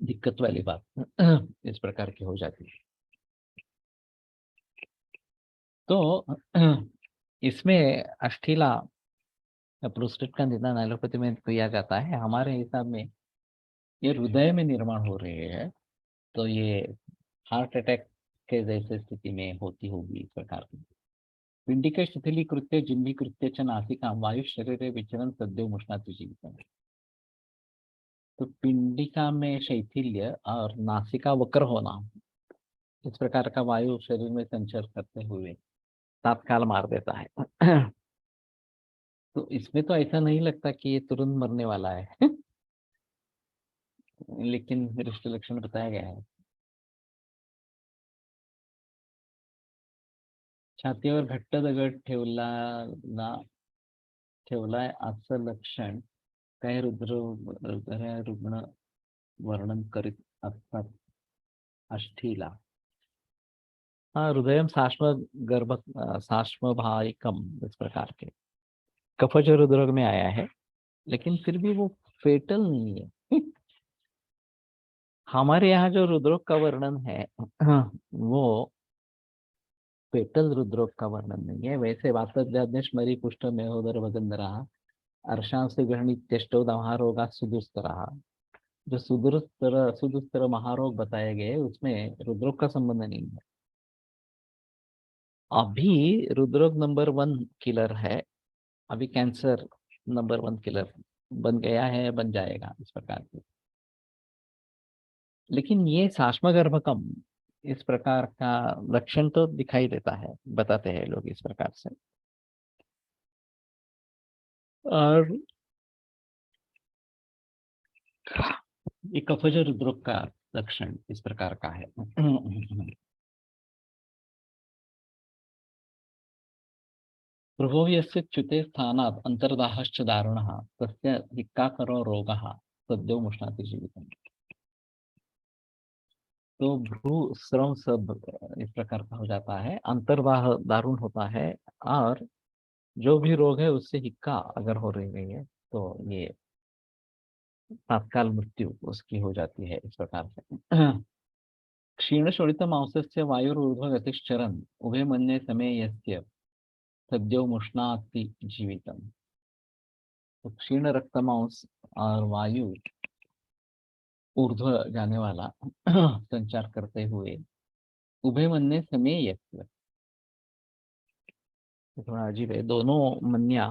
दिक्कत वाली बात इस प्रकार की हो जाती है। तो इसमें अष्ठीला प्रोस्टेट का निदान एलोपैथी में किया जाता है। हमारे हिसाब में ये हृदय में निर्माण हो रहे हैं, तो ये हार्ट अटैक के जैसे स्थिति में होती होगी इस प्रकार की। पिंडिका शिथिलीकृत्य जिह्वीकृत्य च नासिकां वायु शरीरे विचरण सद्यो मुष्णाति जीवितम्। तो पिंडिका में शैथिल्य और नासिका वक्र होना, इस प्रकार का वायु शरीर में संचार करते हुए तात्काल मार देता है। तो इसमें तो ऐसा नहीं लगता कि ये तुरंत मरने वाला है। लेकिन दृष्टि लक्षण बताया गया है। छातीवर घट्ट दगड ठेवलाय असं लक्षण काही रुग्ण वर्णन करीत असतात अष्ठीला। हाँ, हृदय साश्म भाइकम इस प्रकार के कफज रुद्रग में आया है, लेकिन फिर भी वो फेटल नहीं है। हमारे यहाँ जो रुद्रोग का वर्णन है वो फेटल रुद्रोग का वर्णन नहीं है। वैसे वातज्ञानेश्वरी पुष्ट मेहोदर वगंधरा अर्शांश गृहणीत्यष्टो महारोगा सुदुस्तर। जो सुदुस्तर महारोग बताए गए उसमें रुद्रोग का संबंध नहीं है। अभी रुद्रोग नंबर 1 किलर है, अभी कैंसर नंबर 1 किलर बन गया है, बन जाएगा इस प्रकार से। लेकिन ये साश्मगर्भकम इस प्रकार का लक्षण तो दिखाई देता है, बताते हैं लोग इस प्रकार से। और ये कफज रुद्रोग का लक्षण इस प्रकार का है। प्रभो यस्य च्युते स्थानात् अंतर्दाहश्च दारुणः तस्य हिक्काकरो रोगः सद्यो मुष्णाति जीवितम्। तो भ्रू श्रम सब इस प्रकार का हो जाता है, अंतर्वाह दारुण होता है, और जो भी रोग है उससे हिक्का अगर हो रही है तो ये तात्काल मृत्यु उसकी हो जाती है इस प्रकार से। क्षीणशोणितमांसस्य वायुर्ऊर्ध्वगतिश्चरन् उभे मन्ये समे यस्य सद्यो मुष्णाति जीवितम। तो क्षीण रक्त मांस और वायु ऊर्ध्व जाने वाला संचार करते हुए उभे मन्ये समे यस्य, तो थोड़ा अजीब है, दोनों मन्या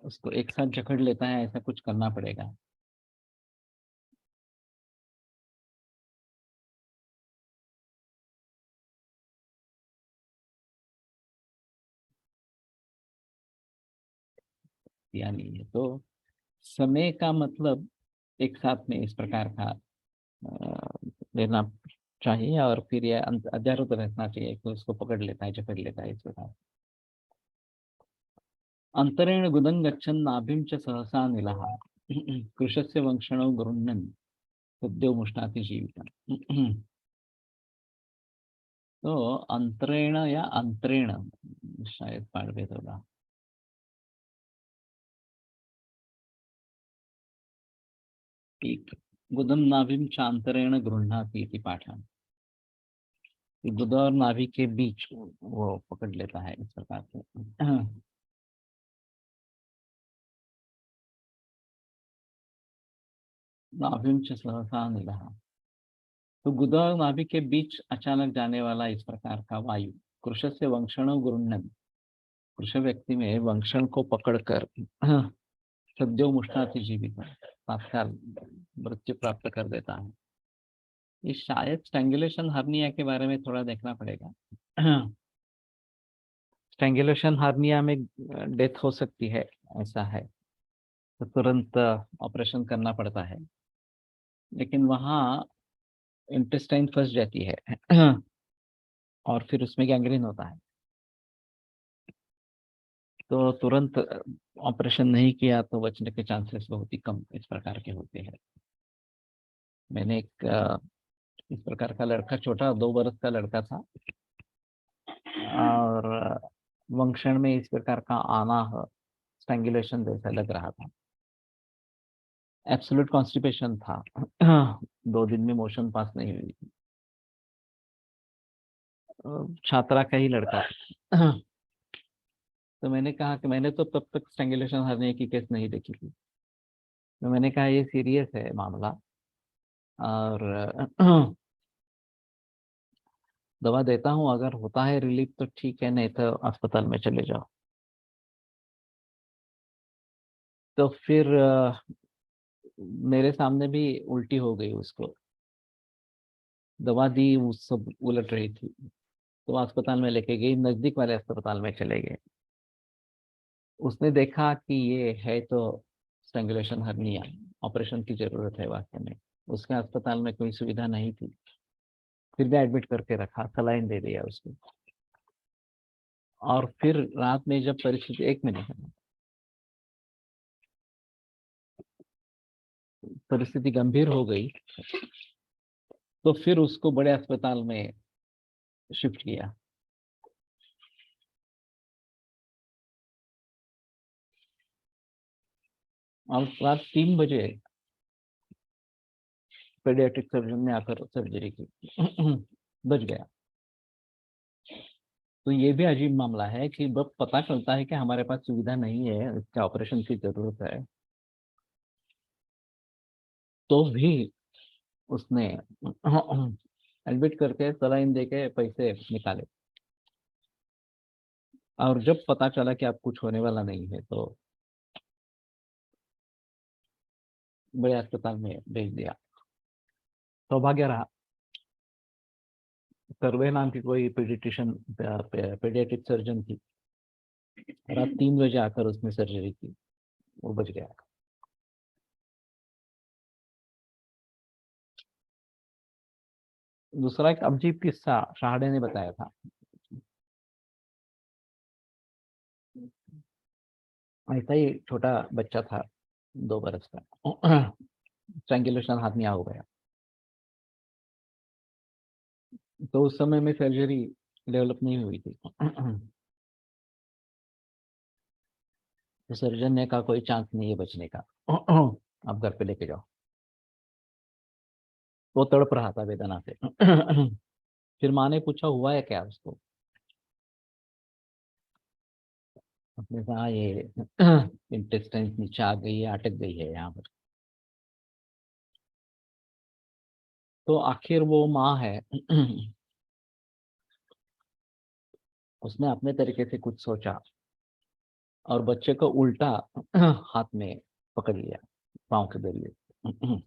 उसको एक साथ जकड़ लेता है, ऐसा कुछ करना पड़ेगा। यानी है तो समय का मतलब एक साथ में इस प्रकार का लेना चाहिए, और फिर यह अध्यारोप रहना चाहिए कि उसको पकड़ लेता है, जकड़ लेता है इस प्रकार। अंतरेण गुदं गच्छन् नाभिं च सहसा निलः कृशस्य वंशणो गृह्णन् सद्यो मुष्णाति जीवितम्। तो अंतरेण या अंतरेण शायद पाठभेद होगा। ठीक, गुदम नाभिम चांतरेण गृह्णाति इति पाठः। गुदा और नाभि के बीच वो पकड़ लेता है इस प्रकार से। नाभिम च सहसा निलः, तो गुदा और नाभि के बीच अचानक जाने वाला इस प्रकार का वायु कृश से वंशण गृह्णन, कृष व्यक्ति में वंशण को पकड़कर सद्यो मुष्णाति जीवित, तात्काल मृत्यु प्राप्त कर देता है। ये शायद स्ट्रैंगुलेशन हर्निया के बारे में थोड़ा देखना पड़ेगा। स्ट्रैंगुलेशन हर्निया में डेथ हो सकती है, ऐसा है, तो तुरंत ऑपरेशन करना पड़ता है, लेकिन वहाँ इंटेस्टाइन फंस जाती है और फिर उसमें गैंग्रीन होता है, तो तुरंत ऑपरेशन नहीं किया तो बचने के चांसेस बहुत ही कम इस प्रकार के होते हैं। मैंने एक इस प्रकार का लड़का, छोटा 2 बरस का लड़का था, और वंक्षण में इस प्रकार का आना स्ट्रैंगुलेशन जैसा लग रहा था। एब्सोल्यूट कॉन्स्टिपेशन था। 2 दिन में मोशन पास नहीं हुई थी। छात्रा का ही लड़का था। तो मैंने कहा कि मैंने तो तब तक स्ट्रैंगुलेशन हरने की केस नहीं देखी थी, तो मैंने कहा ये सीरियस है मामला, और दवा देता हूँ, अगर होता है रिलीफ तो ठीक है, नहीं तो अस्पताल में चले जाओ। तो फिर मेरे सामने भी उल्टी हो गई उसको, दवा दी, वो सब उलट रही थी, तो अस्पताल में लेके गई, नजदीक वाले अस्पताल में चले गए। उसने देखा कि ये है तो स्ट्रैंगुलेशन हर्निया, ऑपरेशन की जरूरत है वास्तव में। उसके अस्पताल में कोई सुविधा नहीं थी, फिर भी एडमिट करके रखा, सलाइन दे दिया उसको। और फिर रात में जब परिस्थिति, 1 मिनट, परिस्थिति गंभीर हो गई, तो फिर उसको बड़े अस्पताल में शिफ्ट किया। और रात 3 बजे पेडियाट्रिक सर्जन ने आकर सर्जरी की। बच गया। तो ये भी अजीब मामला है कि जब पता चलता है कि हमारे पास सुविधा नहीं है, इसका ऑपरेशन की जरूरत है, तो भी उसने एडमिट करके सलाइन देके पैसे निकाले। और जब पता चला कि अब कुछ होने वाला नहीं है, तो बड़े अस्पताल में भेज दिया। सौभाग्य रहा, सर्वे नाम की कोई पीडियाट्रिशियन, पीडियाट्रिक सर्जन थी, रात 3 बजे आकर उसने सर्जरी की, वो बच गया। दूसरा एक अजीब किस्सा शाहडे ने बताया था। ऐसा ही छोटा बच्चा था, 2 बरस का, स्ट्रैंगुलेशन हाथ में आ हो गया। तो उस समय में सर्जरी डेवलप नहीं हुई थी। तो सर्जन ने कहा कोई चांस नहीं है बचने का, आप घर पे लेके जाओ। वो तड़प रहा था वेदना से। फिर माँ ने पूछा हुआ है क्या उसको। उसने कहा ये इंटेस्टाइन नीचे आ गई है, अटक गई है यहाँ पर। तो आखिर वो माँ है, उसने अपने तरीके से कुछ सोचा और बच्चे को उल्टा हाथ में पकड़ लिया, पाँव के जरिए।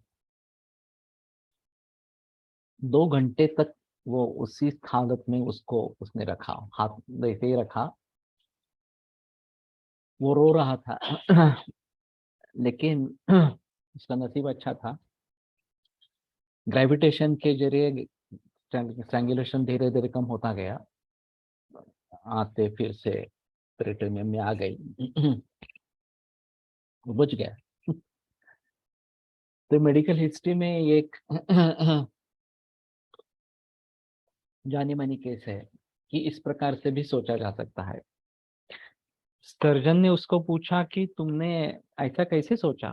2 घंटे तक वो उसी हालत में उसको उसने रखा, हाथ वैसे ही रखा। वो रो रहा था, लेकिन उसका नसीब अच्छा था। ग्रेविटेशन के जरिए स्ट्रैंगुलेशन धीरे धीरे कम होता गया, आते फिर से पेरिटोनियम में आ गई। वो बच गया। तो मेडिकल हिस्ट्री में ये एक जानी मानी केस है कि इस प्रकार से भी सोचा जा सकता है। सर्जन ने उसको पूछा कि तुमने ऐसा कैसे सोचा।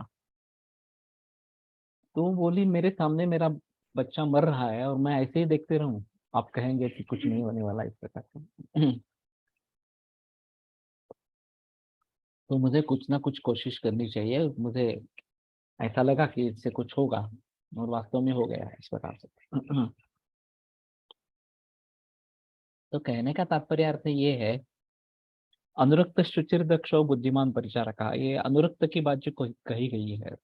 तो वो बोली मेरे सामने मेरा बच्चा मर रहा है और मैं ऐसे ही देखते रहूं, आप कहेंगे कि कुछ नहीं होने वाला इस प्रकार से। तो मुझे कुछ ना कुछ कोशिश करनी चाहिए। मुझे ऐसा लगा कि इससे कुछ होगा, और वास्तव में हो गया है इस प्रकार से। तो कहने का तात्पर्य अर्थ ये है, अनुरक्त शुचिर दक्षो बुद्धिमान परिचारका, ये अनुरक्त की बात जो कही गई है।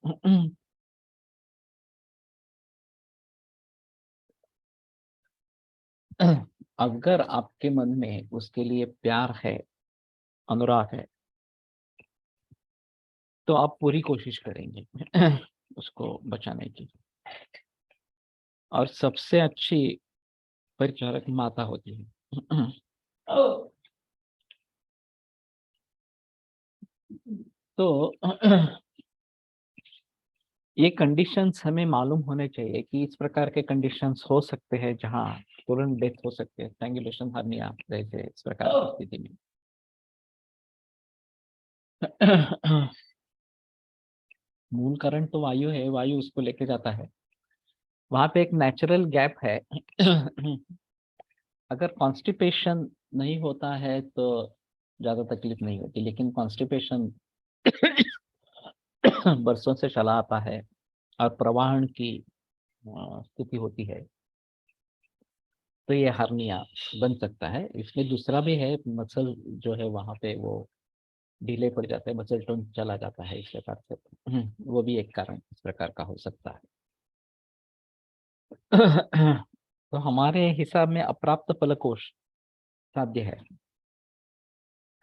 अगर आपके मन में उसके लिए प्यार है, अनुराग है, तो आप पूरी कोशिश करेंगे उसको बचाने की। और सबसे अच्छी परिचारक माता होती है। तो ये कंडीशंस हमें मालूम होने चाहिए कि इस प्रकार के कंडीशंस हो सकते हैं जहाँ तुरंत डेथ हो सकते हैं, स्ट्रैंगुलेशन, हर्निया जैसे इस प्रकार की स्थिति में। मूल कारण तो वायु है, वायु उसको लेके जाता है। वहां पे एक नेचुरल गैप है। अगर कॉन्स्टिपेशन नहीं होता है तो ज्यादा तकलीफ नहीं होती, लेकिन कॉन्स्टिपेशन बरसों से चला आता है और प्रवाहन की स्थिति होती है, तो ये हर्निया बन सकता है। इसमें दूसरा भी है, मसल जो है वहां पे वो ढीले पड़ जाते हैं, मसल टोन चला जाता है इस प्रकार से। वो भी एक कारण इस प्रकार का हो सकता है। तो हमारे हिसाब में अप्राप्त फलकोष साध्य है।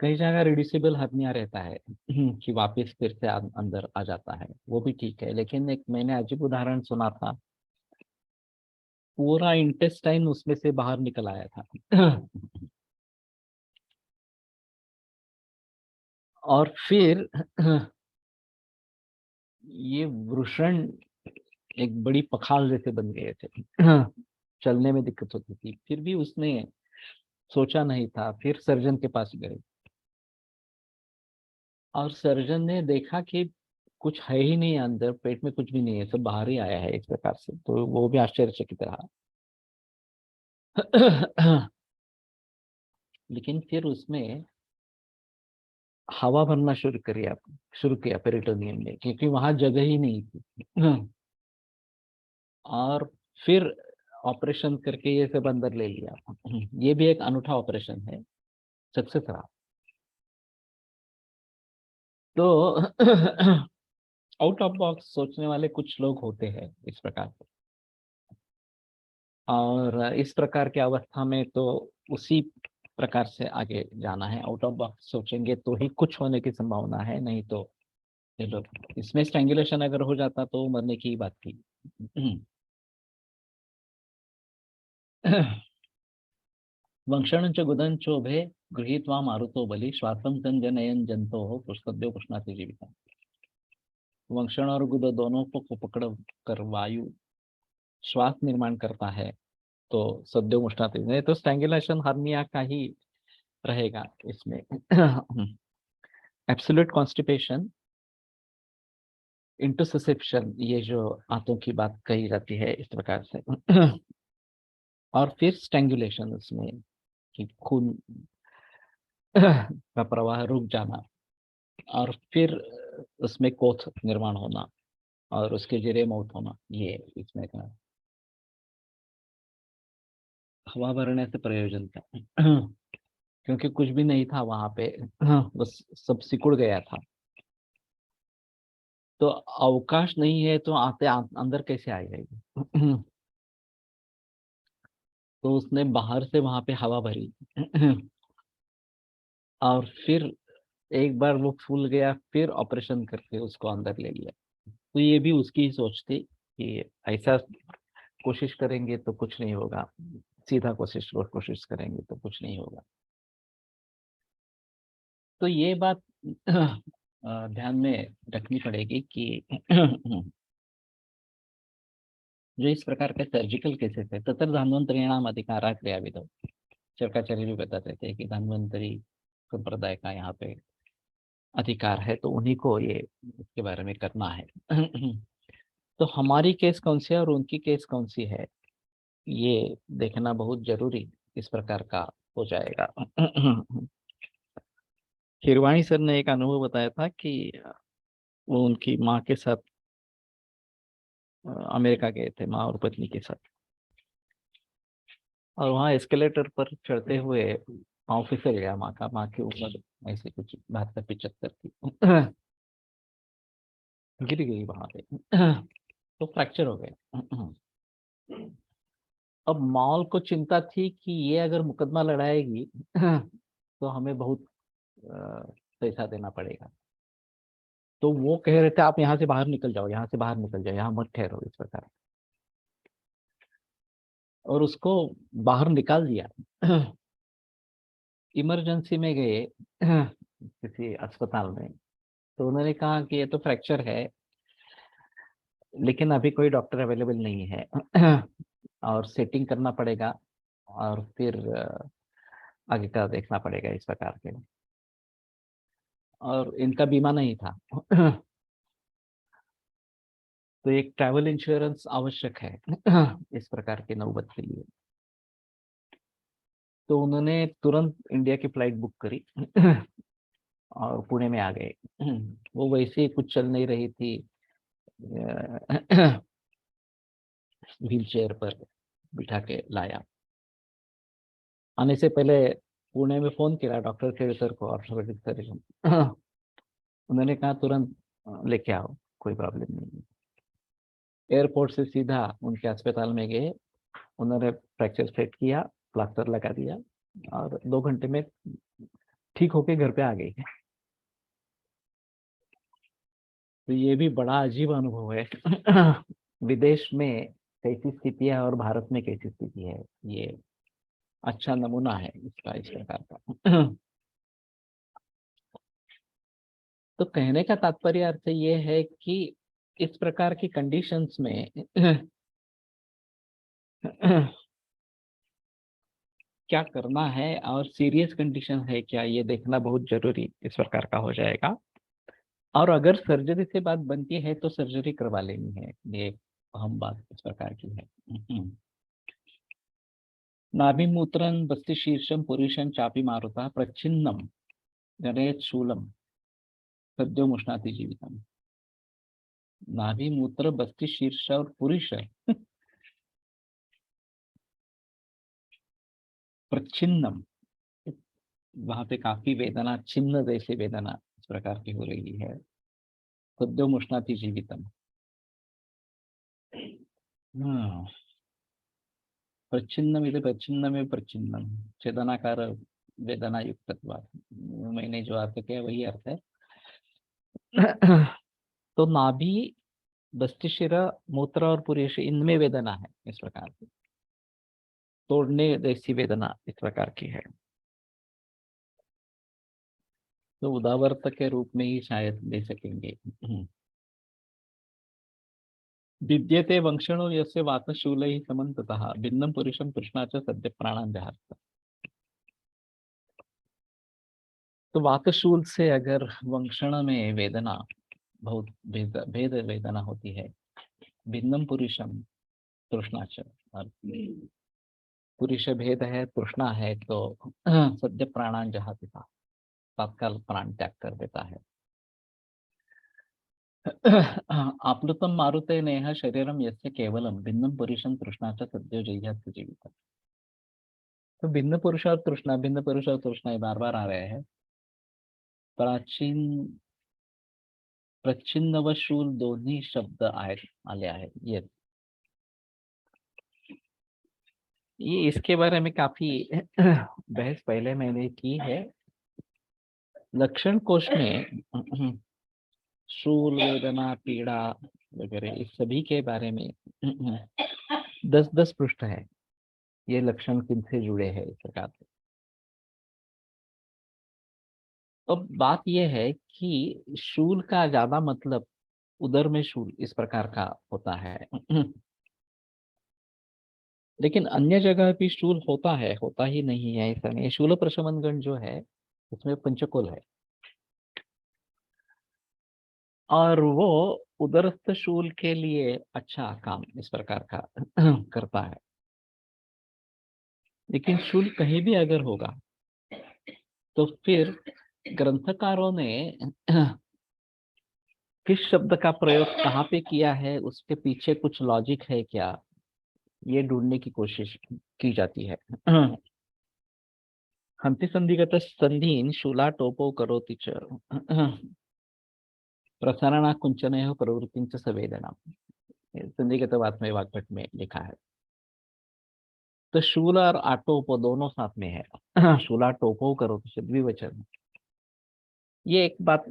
कई जगह रिड्यूसिबल हर्निया रहता है, कि वापस फिर से अंदर आ जाता है, वो भी ठीक है। लेकिन एक मैंने अजीब उदाहरण सुना था, पूरा इंटेस्टाइन उसमें से बाहर निकल आया था। और फिर ये वृषण एक बड़ी पखाल जैसे बन गए थे। चलने में दिक्कत होती थी, फिर भी उसने सोचा नहीं था, फिर सर्जन के पास गए और सर्जन ने देखा कि कुछ है ही नहीं अंदर, पेट में कुछ भी नहीं है, सब बाहर ही आया है इस प्रकार से। तो वो भी आश्चर्यचकित रहा। लेकिन फिर उसमें हवा भरना शुरू किया पेरिटोनियम में, क्योंकि वहां जगह ही नहीं थी। और फिर ऑपरेशन करके ये सब अंदर ले लिया। ये भी एक अनूठा ऑपरेशन है, सक्सेस रहा। तो आउट ऑफ बॉक्स सोचने वाले कुछ लोग होते हैं इस प्रकार से। और इस प्रकार की अवस्था में तो उसी प्रकार से आगे जाना है। आउट ऑफ बॉक्स सोचेंगे तो ही कुछ होने की संभावना है, नहीं तो ये लोग, इसमें स्ट्रैंगुलेशन अगर हो जाता तो मरने की ही बात थी। वंक्षण च गुदन चोभे गृहीत्वा मारुतो बलि श्वासम संजनयन जंतो हो पुष्पद्यो पुष्णाति जीविता। वंक्षण और गुद दोनों को पकड़ कर वायु श्वास निर्माण करता है तो सद्यो मुष्णाती नहीं तो स्ट्रैंगुलेशन हर्निया का ही रहेगा इसमें। एब्सोल्यूट कॉन्स्टिपेशन, इंटरसेप्शन, ये जो आंतों की बात कही जाती है इस प्रकार से। और फिर स्ट्रैंगुलेशन उसमें कि खून का प्रवाह रुक जाना, और फिर उसमें कोथ निर्माण होना और उसके जरिए मौत होना, ये इसमें का हवा भरने से प्रयोजन था। क्योंकि कुछ भी नहीं था वहां पे, बस सब सिकुड़ गया था। तो अवकाश नहीं है तो आते अंदर कैसे आ जाएगी? तो उसने बाहर से वहां पे हवा भरी। और फिर एक बार वो फूल गया, फिर ऑपरेशन करके उसको अंदर ले लिया। तो ये भी उसकी ही सोच थी कि ऐसा कोशिश करेंगे तो कुछ नहीं होगा, सीधा कोशिश करेंगे तो कुछ नहीं होगा। तो ये बात ध्यान में रखनी पड़ेगी कि जो इस प्रकार के सर्जिकल केसेस है, तत्र धन्वंतरीणाम अधिकारा क्रियाविधौ, शंकराचार्य भी बताते थे कि धन्वंतरी संप्रदाय का यहाँ पे अधिकार है, तो उन्हीं को ये इसके बारे में करना है। तो हमारी केस कौन सी है और उनकी केस कौन सी है, ये देखना बहुत जरूरी इस प्रकार का हो जाएगा। हिरवाणी सर ने एक अनुभव बताया था कि वो उनकी माँ के साथ अमेरिका गए थे, माँ और पत्नी के साथ। और वहाँ एस्केलेटर पर चढ़ते हुए पाँव फिसल गया माँ का। माँ की उम्र ऐसे कुछ 72-75 की। गिर गई वहां पे। तो फ्रैक्चर हो गया। अब मॉल को चिंता थी कि ये अगर मुकदमा लड़ाएगी तो हमें बहुत पैसा देना पड़ेगा। तो वो कह रहे थे आप यहाँ से बाहर निकल जाओ, यहाँ से बाहर निकल जाओ, यहाँ मत ठहरो, इस प्रकार। और उसको बाहर निकाल दिया। इमरजेंसी में गए किसी अस्पताल में, तो उन्होंने कहा कि ये तो फ्रैक्चर है, लेकिन अभी कोई डॉक्टर अवेलेबल नहीं है। और सेटिंग करना पड़ेगा, और फिर आगे का देखना पड़ेगा इस प्रकार के। और इनका बीमा नहीं था। तो एक ट्रैवल इंश्योरेंस आवश्यक है इस प्रकार के नौबत के लिए। तो उन्होंने तुरंत इंडिया की फ्लाइट बुक करी और पुणे में आ गए। वो वैसे ही कुछ चल नहीं रही थी, व्हील चेयर पर बिठा के लाया। आने से पहले पुणे में फोन किया डॉक्टर के सर को, ऑर्थोपेडिक सर्जन। उन्होंने कहा तुरंत लेके आओ, कोई प्रॉब्लम नहीं है। एयरपोर्ट से सीधा उनके अस्पताल में गए, उन्होंने फ्रैक्चर सेट किया, प्लास्टर लगा दिया, और 2 घंटे में ठीक होके घर पे आ गई। तो ये भी बड़ा अजीब अनुभव है। विदेश में कैसी स्थिति है और भारत में कैसी स्थिति है, ये अच्छा नमूना है इसका, इस प्रकार का। तो कहने का तात्पर्य अर्थ ये है कि इस प्रकार की कंडीशंस में क्या करना है, और सीरियस कंडीशन है क्या, ये देखना बहुत जरूरी इस प्रकार का हो जाएगा। और अगर सर्जरी से बात बनती है तो सर्जरी करवा लेनी है, ये अहम बात इस प्रकार की है। नाभिमूत्रं बस्तिशीर्षं पुरुषं चापि मारुतः प्रच्छिन्नं जनयेत् शूलं सद्यो मुष्णाति जीवितम्। नाभिमूत्र बस्तिशीर्ष और पुरुष प्रच्छिन्नम, वहां पे काफी वेदना, छिन्न जैसी वेदना इस प्रकार की हो रही है। सद्यो मुष्णाति जीवितम। हाँ, प्रच्छिन्नम इति प्रच्छिन्नमे प्रच्छिन्नम छेदनाकार वेदना युक्त। मैंने जो अर्थ किया वही अर्थ है। तो नाभि, बस्तिशिरा, मूत्र और पुरुष, इनमें वेदना है इस प्रकार की, तोड़ने जैसी वेदना इस प्रकार की है। तो उदावर्त के रूप में ही शायद ले सकेंगे। विद्यते वंक्षणो यस्य वातशूलैः समन्ततः भिन्नं पुरुषं तृष्णा च सद्य प्राणान् जहाति। तो वातशूल से अगर वंक्षण में वेदना बहुत भेद वेदना होती है, भिन्नम पुरुषम तृष्णा च, और पुरुष भेद है, तृष्णा है, तो सद्य प्राणान जहाति था, तत्काल प्राण त्याग कर देता है। आप्लुतं मारुते नेह शरीरम यस्य केवलम भिन्नम पुरुषम तृष्णा च सद्यो जह्याति जीवितम्। तो भिन्न पुरुष और तृष्णा ये बार बार आ रहे हैं। प्राचीन प्रच्छिन्न व शूल दोन्ही शब्द आले आहेत ये इसके बारे में काफी बहस पहले मैंने की है। लक्षण कोश में शूल, वेदना, पीड़ा वगैरह इस सभी के बारे में 10-10 पृष्ठ है। ये लक्षण किनसे जुड़े हैं इस प्रकार से। तो बात यह है कि शूल का ज्यादा मतलब उदर में शूल इस प्रकार का होता है। लेकिन अन्य जगह भी शूल होता है, होता ही नहीं है ऐसा नहीं। शूल प्रशमन गण जो है उसमें पंचकुल है और वो उदरस्थ शूल के लिए अच्छा काम इस प्रकार का करता है। लेकिन शूल कहीं भी अगर होगा तो फिर ग्रंथकारों ने किस शब्द का प्रयोग कहाँ पे किया है, उसके पीछे कुछ लॉजिक है क्या, ये ढूंढने की कोशिश की जाती है। हंति संधिगत संधीन शूला टोपो करोति च प्रसारणा कुंचनयोः प्रवृत्तिं च संवेदना। संधिगत बात में वाग्भट में लिखा है। तो शूल और आटोप दोनों साथ में है। शूला टोपो करोति च द्विवचन। ये एक बात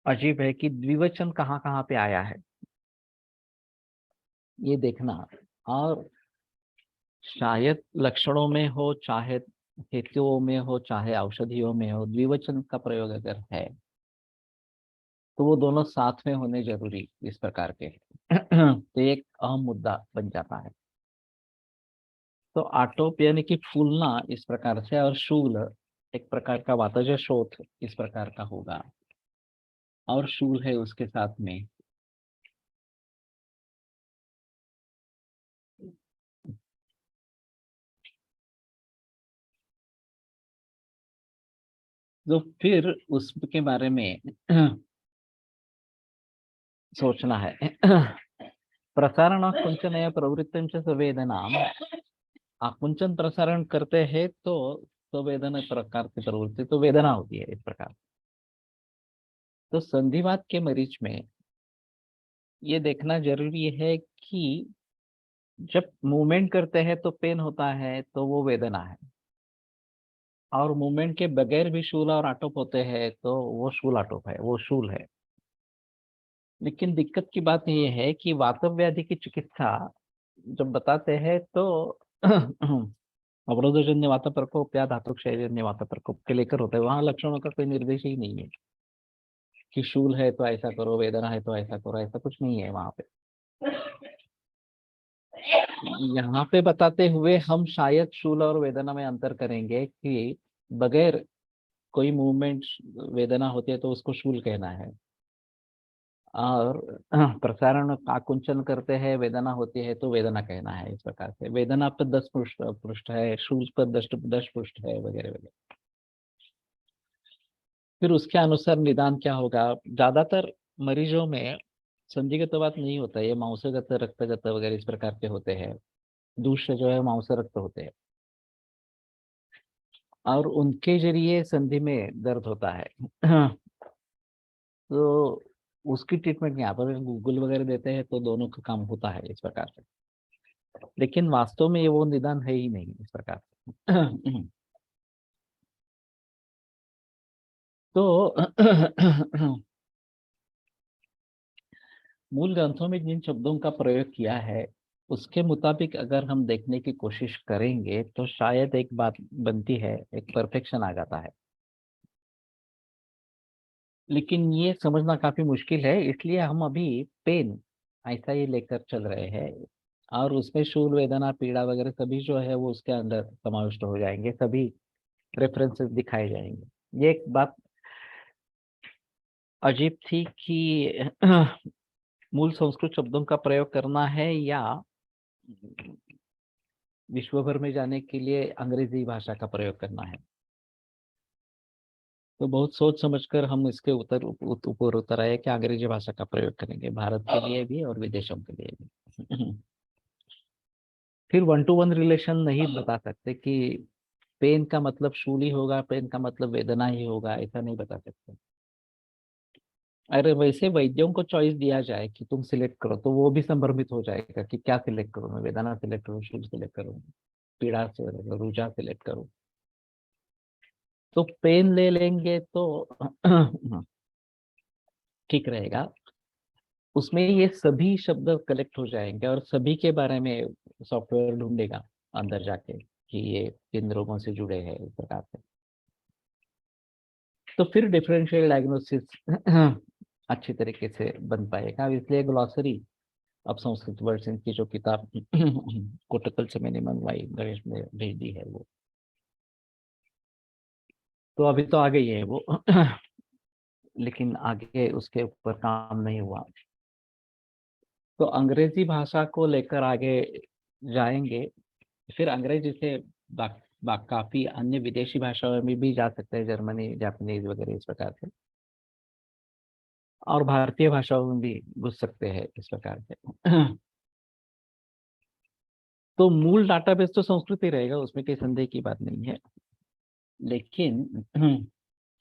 अजीब है कि द्विवचन कहाँ कहाँ पे आया है ये देखना। और शायद लक्षणों में हो, चाहे हेतुओं में हो, चाहे औषधियों में हो, द्विवचन का प्रयोग अगर है तो वो दोनों साथ में होने जरूरी इस प्रकार के। तो एक अहम मुद्दा बन जाता है। तो आटोप यानी कि फूलना इस प्रकार से, और शूल एक प्रकार का वातज शोथ इस प्रकार का होगा, और शूल है उसके साथ में। तो फिर उसके बारे में सोचना है। प्रसारण कुंचन या प्रवृत्ति च संवेदना। आकुंचन प्रसारण करते हैं तो संवेदना प्रकार की प्रवृत्ति तो वेदना होती है इस प्रकार। तो संधिवात के मरीज में ये देखना जरूरी है कि जब मूवमेंट करते हैं तो पेन होता है तो वो वेदना है, और मूवमेंट के बगैर भी शूल और आटोप होते हैं तो वो शूल आटोप है, वो शूल है। लेकिन दिक्कत की बात ये है कि वातव्याधि की चिकित्सा जब बताते हैं तो अवरोधजन्य वात प्रकोप या धातु क्षयजन्य वात प्रकोप के लेकर होता है। वहां लक्षणों का कोई निर्देश ही नहीं है कि शूल है तो ऐसा करो, वेदना है तो ऐसा करो, ऐसा कुछ नहीं है वहां पे। यहाँ पे बताते हुए हम शायद शूल और वेदना में अंतर करेंगे कि बगैर कोई मूवमेंट वेदना होती है तो उसको शूल कहना है, और प्रसारण आकुंचन करते हैं वेदना होती है तो वेदना कहना है। इस प्रकार से वेदना पर 10 पृष्ठ पृष्ठ है, शूल पर 10 पृष्ठ है, वगैरह वगैरह। फिर उसके अनुसार निदान क्या होगा। ज्यादातर मरीजों में संधिगत बात नहीं होता है, ये मांसगत रक्तगत वगैरह इस प्रकार के होते हैं। दूसरे जो है मांस रक्त होते हैं, और उनके जरिए संधि में दर्द होता है। तो उसकी ट्रीटमेंट यहाँ पर गूगल वगैरह देते हैं तो दोनों का काम होता है इस प्रकार से। लेकिन वास्तव में ये वो निदान है ही नहीं इस प्रकार से। तो मूल ग्रंथों में जिन शब्दों का प्रयोग किया है उसके मुताबिक अगर हम देखने की कोशिश करेंगे तो शायद एक बात बनती है, एक परफेक्शन आ जाता है। लेकिन ये समझना काफी मुश्किल है, इसलिए हम अभी पेन ऐसा ही लेकर चल रहे हैं। और उसमें शूल, वेदना, पीड़ा वगैरह सभी जो है वो उसके अंदर समाविष्ट हो जाएंगे, सभी रेफरेंसेस दिखाए जाएंगे। ये एक बात अजीब थी कि मूल संस्कृत शब्दों का प्रयोग करना है या विश्व भर में जाने के लिए अंग्रेजी भाषा का प्रयोग करना है। तो बहुत सोच समझकर हम इसके ऊपर उतर आए कि अंग्रेजी भाषा का प्रयोग करेंगे, भारत के लिए भी और विदेशों के लिए भी। फिर वन टू वन रिलेशन नहीं बता सकते कि पेन का मतलब शूल ही होगा, पेन का मतलब वेदना ही होगा, ऐसा नहीं बता सकते। अरे वैसे वैद्यों को चॉइस दिया जाए कि तुम सिलेक्ट करो, तो वो भी संभ्रमित हो जाएगा कि क्या सिलेक्ट करूं, मैं वेदना सिलेक्ट करूं, शूल सिलेक्ट करूं, पीड़ा से रुझा सिलेक्ट करूं। तो पेन ले लेंगे तो ठीक रहेगा। उसमें ये सभी शब्द कलेक्ट हो जाएंगे और सभी के बारे में सॉफ्टवेयर ढूंढेगा अंदर जाके कि ये किन रोगों से जुड़े हैं, इस प्रकार से। तो फिर डिफरेंशियल डायग्नोसिस अच्छी तरीके से बन पाएगा। अब इसलिए ग्लॉसरी, अब संस्कृत वर्जन की जो किताब कोटकल से मैंने मंगवाई, गणेश में भेज दी है वो, तो अभी तो आ गई है वो। लेकिन आगे उसके ऊपर काम नहीं हुआ। तो अंग्रेजी भाषा को लेकर आगे जाएंगे। फिर अंग्रेजी से काफी अन्य विदेशी भाषाओं में भी जा सकते हैं, जर्मनी, जापानीज वगैरह इस प्रकार से। और भारतीय भाषाओं में भी घुस सकते हैं इस प्रकार से। तो मूल डाटाबेस तो संस्कृत ही रहेगा, उसमें कोई संदेह की बात नहीं है। लेकिन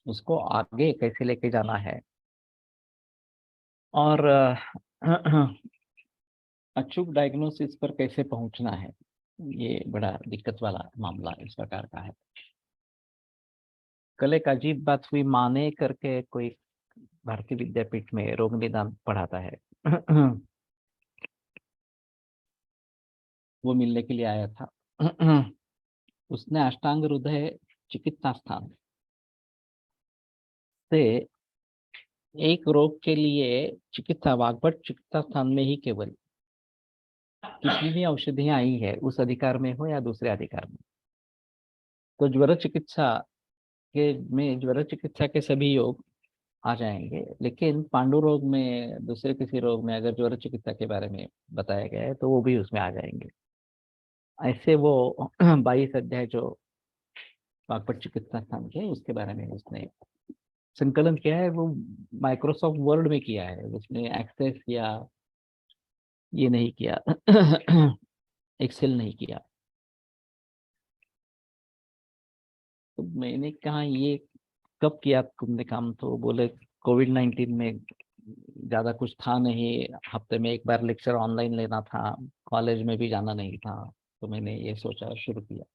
उसको आगे कैसे लेके जाना है और अचूक डायग्नोसिस पर कैसे पहुंचना है, ये बड़ा दिक्कत वाला मामला इस प्रकार का है। कल एक अजीब बात हुई, माने करके कोई भारतीय विद्यापीठ में रोग निदान पढ़ाता है। वो मिलने के लिए आया था। उसने अष्टांग हृदय चिकित्सा स्थान से एक रोग के लिए चिकित्सा, वाग्भट चिकित्सा स्थान में ही केवल कितनी भी औषधियां आई है, उस अधिकार में हो या दूसरे अधिकार में, तो ज्वर चिकित्सा ज्वर चिकित्सा के सभी योग आ जाएंगे। लेकिन पांडु रोग में, दूसरे किसी रोग में अगर ज्वर चिकित्सा के बारे में बताया गया है तो वो भी उसमें आ जाएंगे। ऐसे वो 22 अध्याय जो बागपत चिकित्सा स्थान के, उसके बारे में उसने संकलन किया है। वो माइक्रोसॉफ्ट वर्ड में किया है, उसने एक्सेस या ये नहीं किया, एक्सेल नहीं किया। तो मैंने कहा ये कब किया तुमने काम, तो बोले कोविड-19 में ज्यादा कुछ था नहीं, हफ्ते में एक बार लेक्चर ऑनलाइन लेना था, कॉलेज में भी जाना नहीं था, तो मैंने ये सोचा, शुरू किया।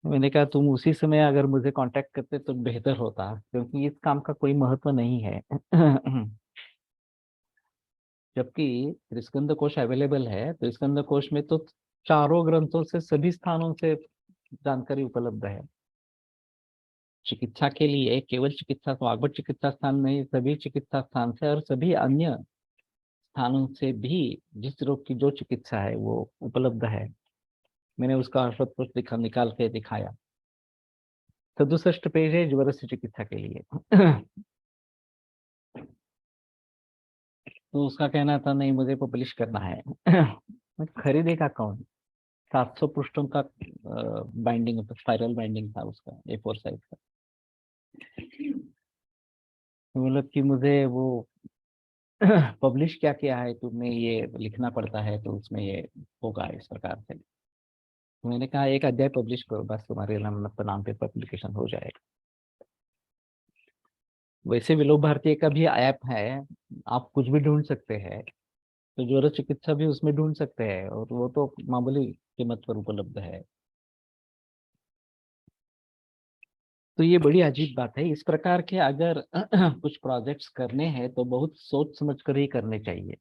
मैंने कहा तुम उसी समय अगर मुझे कांटेक्ट करते तो बेहतर होता, क्योंकि इस काम का कोई महत्व नहीं है। जबकि स्कंद कोश अवेलेबल है, तो स्कंद कोश में तो चारों ग्रंथों से सभी स्थानों से जानकारी उपलब्ध है। चिकित्सा के लिए केवल चिकित्सा, वाग्भट चिकित्सा स्थान नहीं, सभी चिकित्सा स्थान से और सभी अन्य स्थानों से भी जिस रोग की जो चिकित्सा है वो उपलब्ध है। मैंने उसका शोध निकाल के दिखाया। 67 पेज है ज्वर से चिकित्सा के लिए। तो उसका कहना था नहीं, मुझे पब्लिश करना है। मैं खरीदेगा कौन? 700 पृष्ठों का बाइंडिंग, स्पाइरल बाइंडिंग था उसका, A4 साइज का। तो मतलब कि मुझे वो पब्लिश क्या किया है तुमने, ये लिखना पड़ता है, तो उसमें ये होगा इस प्रकार से। तो मैंने कहा एक अध्याय पब्लिश करो बस, तुम्हारे नाम पे पब्लिकेशन हो जाएगा। वैसे विलोक भारती का भी ऐप है, आप कुछ भी ढूंढ सकते हैं, तो ज्वर चिकित्सा भी उसमें ढूंढ सकते हैं, और वो तो मामूली कीमत पर उपलब्ध है। तो ये बड़ी अजीब बात है। इस प्रकार के अगर कुछ प्रोजेक्ट्स करने हैं तो बहुत सोच समझ कर ही करने चाहिए।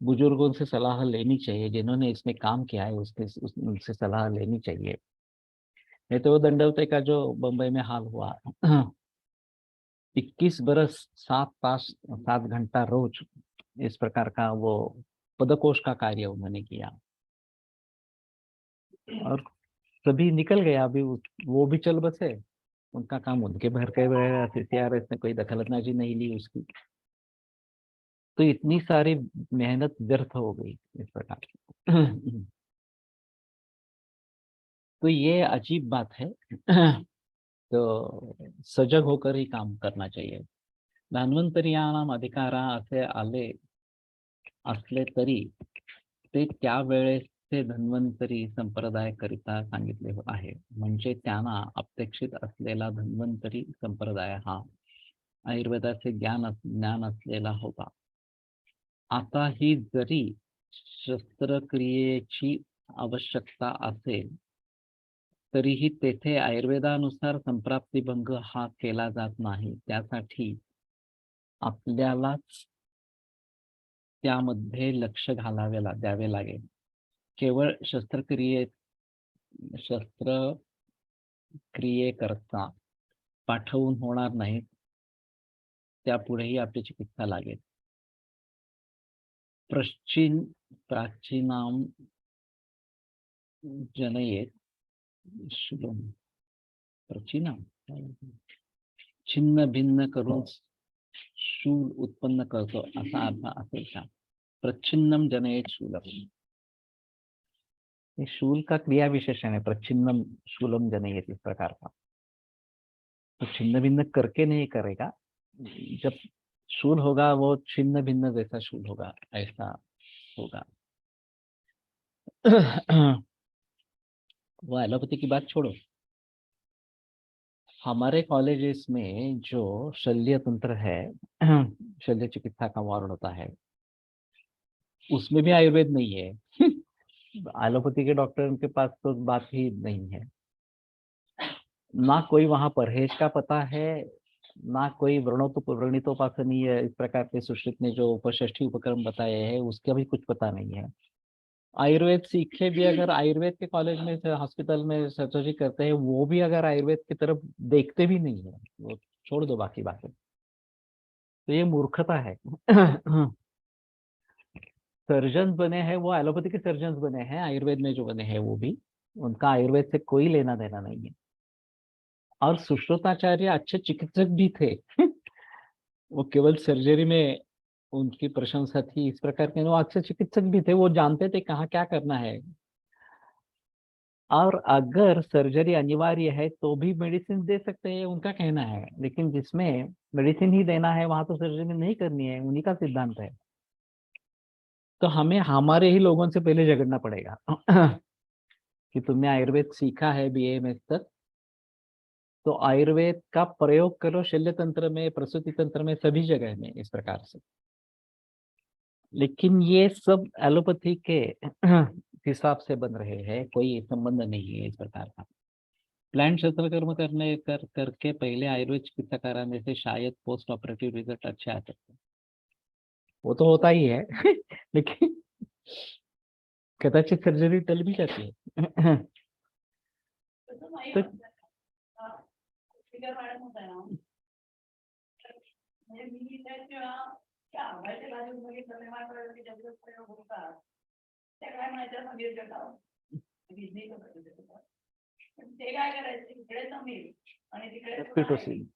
बुजुर्गों से सलाह लेनी चाहिए, जिन्होंने इसमें काम किया है उनसे सलाह लेनी चाहिए। नहीं तो वो दंडौते का जो बम्बई में हाल हुआ, 21 बरस 7 घंटा रोज इस प्रकार का वो पदकोष का कार्य उन्होंने किया और सभी निकल गया। अभी वो भी चल बसे, उनका काम उनके भर के सीसीआरएस ने कोई दखलंदाजी नहीं ली उसकी, तो इतनी सारी मेहनत व्यर्थ हो गई इस प्रकार की। तो ये अजीब बात है। तो सजग होकर ही काम करना चाहिए। धन्वंतरीयानाम अधिकारा असे आले असले तरी ते त्यावेळेस ते धन्वंतरी संप्रदाय करिता सांगितले आहे, म्हणजे त्यांना अपेक्षित असलेला धन्वंतरी संप्रदाय हा आयुर्वेदाचे ज्ञान असलेला होता। आता ही जरी शस्त्रक्रियेची आवश्यकता असेल तरीही तेथे आयुर्वेदानुसार संप्राप्तिभंग हा केला जात नाही। त्यासाठी आपल्यालाच त्यामध्ये लक्ष द्यावे लागेल। केवळ शस्त्रक्रियेकरता पाठवून होणार नाही, त्यापुढेही आपली चिकित्सा लागेल। प्राचीनाम जनयेत शूलम प्राचीनाम छिन्न भिन्न करून शूल उत्पन्न करतो असा अर्थ असेल का? प्रच्छिन्नम जनयेत शूलम, ये शूल का क्रिया विशेषण है। प्रच्छिन्नम शूलम जनयेत इस प्रकार का, तो छिन्न भिन्न करके नहीं करेगा। जब शूल होगा वो छिन्न भिन्न जैसा शूल होगा, ऐसा होगा। वो एलोपैथी की बात छोड़ो, हमारे कॉलेजेस में जो शल्य तंत्र है, शल्य चिकित्सा का वार्ड होता है, उसमें भी आयुर्वेद नहीं है। एलोपैथी के डॉक्टर के पास तो बात ही नहीं है। ना कोई वहां परहेज का पता है, ना कोई व्रणितोपासनीय इस प्रकार के सुश्रुत ने जो उपषष्ठी उपक्रम बताए हैं उसका भी कुछ पता नहीं है। आयुर्वेद सीखे भी अगर आयुर्वेद के कॉलेज में हॉस्पिटल में सर्जरी करते हैं, वो भी अगर आयुर्वेद की तरफ देखते भी नहीं है, वो छोड़ दो बाकी बातें। तो ये मूर्खता है। सर्जन बने हैं वो एलोपैथी के सर्जन बने हैं, आयुर्वेद में जो बने हैं वो भी, उनका आयुर्वेद से कोई लेना देना नहीं है। और सुश्रुताचार्य अच्छे चिकित्सक भी थे। वो केवल सर्जरी में उनकी प्रशंसा थी इस प्रकार के, वो अच्छे चिकित्सक भी थे, वो जानते थे कहाँ क्या करना है। और अगर सर्जरी अनिवार्य है तो भी मेडिसिन दे सकते हैं, उनका कहना है। लेकिन जिसमें मेडिसिन ही देना है वहां तो सर्जरी नहीं करनी है, उन्हीं का सिद्धांत है। तो हमें हमारे ही लोगों से पहले झगड़ना पड़ेगा। कि तुमने आयुर्वेद सीखा है BA में तक, तो आयुर्वेद का प्रयोग करो शल्य तंत्र में, प्रसूति तंत्र में, सभी जगह में इस प्रकार से। लेकिन ये सब एलोपैथी के हिसाब से बन रहे हैं, कोई संबंध नहीं है इस प्रकार का। प्लांट शस्त्रकर्म करके पहले आयुर्वेद चिकित्सा कराने से शायद पोस्ट ऑपरेटिव रिजल्ट अच्छे आ सकते हैं। वो तो होता ही है। लेकिन कदाचित सर्जरी टल भी जाती है। तो पिटोसिन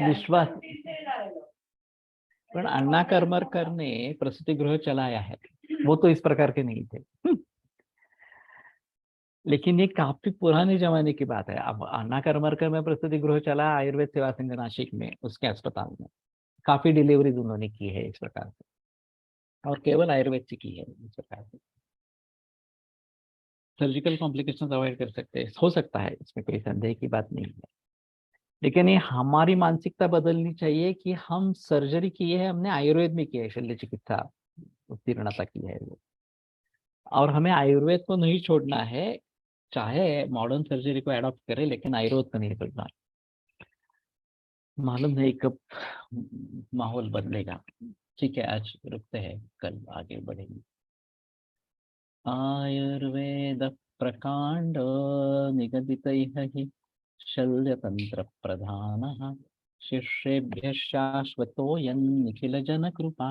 विश्वास, पण अण्णा करमरकर ने प्रसूतिगृह चलाया है, वो तो इस प्रकार के नहीं थे। लेकिन ये काफी पुराने जमाने की बात है। अब अन्ना करमरकर में प्रसूति गृह चला आयुर्वेद सेवा संघ नासिक में, उसके अस्पताल में काफी डिलीवरीज उन्होंने की है इस प्रकार से, और केवल आयुर्वेद से की है इस प्रकार से। सर्जिकल कॉम्प्लिकेशन अवॉइड कर सकते हैं, हो सकता है, इसमें कोई संदेह की बात नहीं है। लेकिन ये हमारी मानसिकता बदलनी चाहिए कि हम सर्जरी की है, हमने आयुर्वेद में की है, शल्य चिकित्सा उत्तीर्णता की है वो, और हमें आयुर्वेद को नहीं छोड़ना है। चाहे मॉडर्न सर्जरी को एडॉप्ट करें, लेकिन आयुर्वेद को नहीं छोड़ना। मालूम नहीं कब माहौल बदलेगा। ठीक है, आज रुकते हैं, कल आगे बढ़ेंगे। आयुर्वेद प्रकांड निगदित ही शल्यतन्त्रप्रधानः शिष्येभ्यः शाश्वतोऽयं निखिलजनकृपा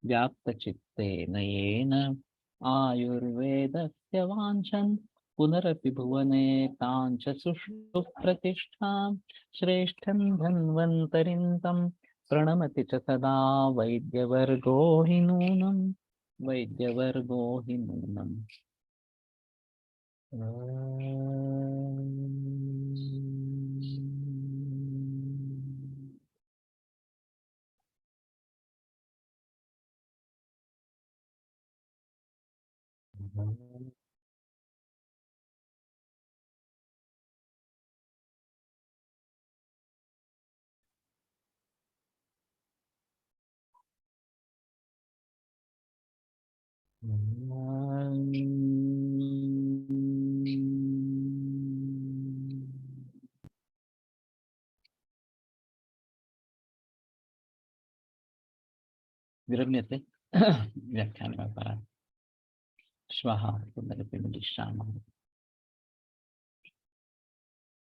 व्याप्तचित्तेन येन आयुर्वेदस्य वाञ्छन् पुनरपि भुवने ताञ्च सुष्ठुः प्रतिष्ठां श्रेष्ठं धन्वन्तरिं तं प्रणमति च सदा वैद्यवर्गो हि नूनम् वैद्यवर्गो हि नूनम् विरम्यते व्याख्यानव्यापारः श्वः पुनरपि मिलिष्यामः।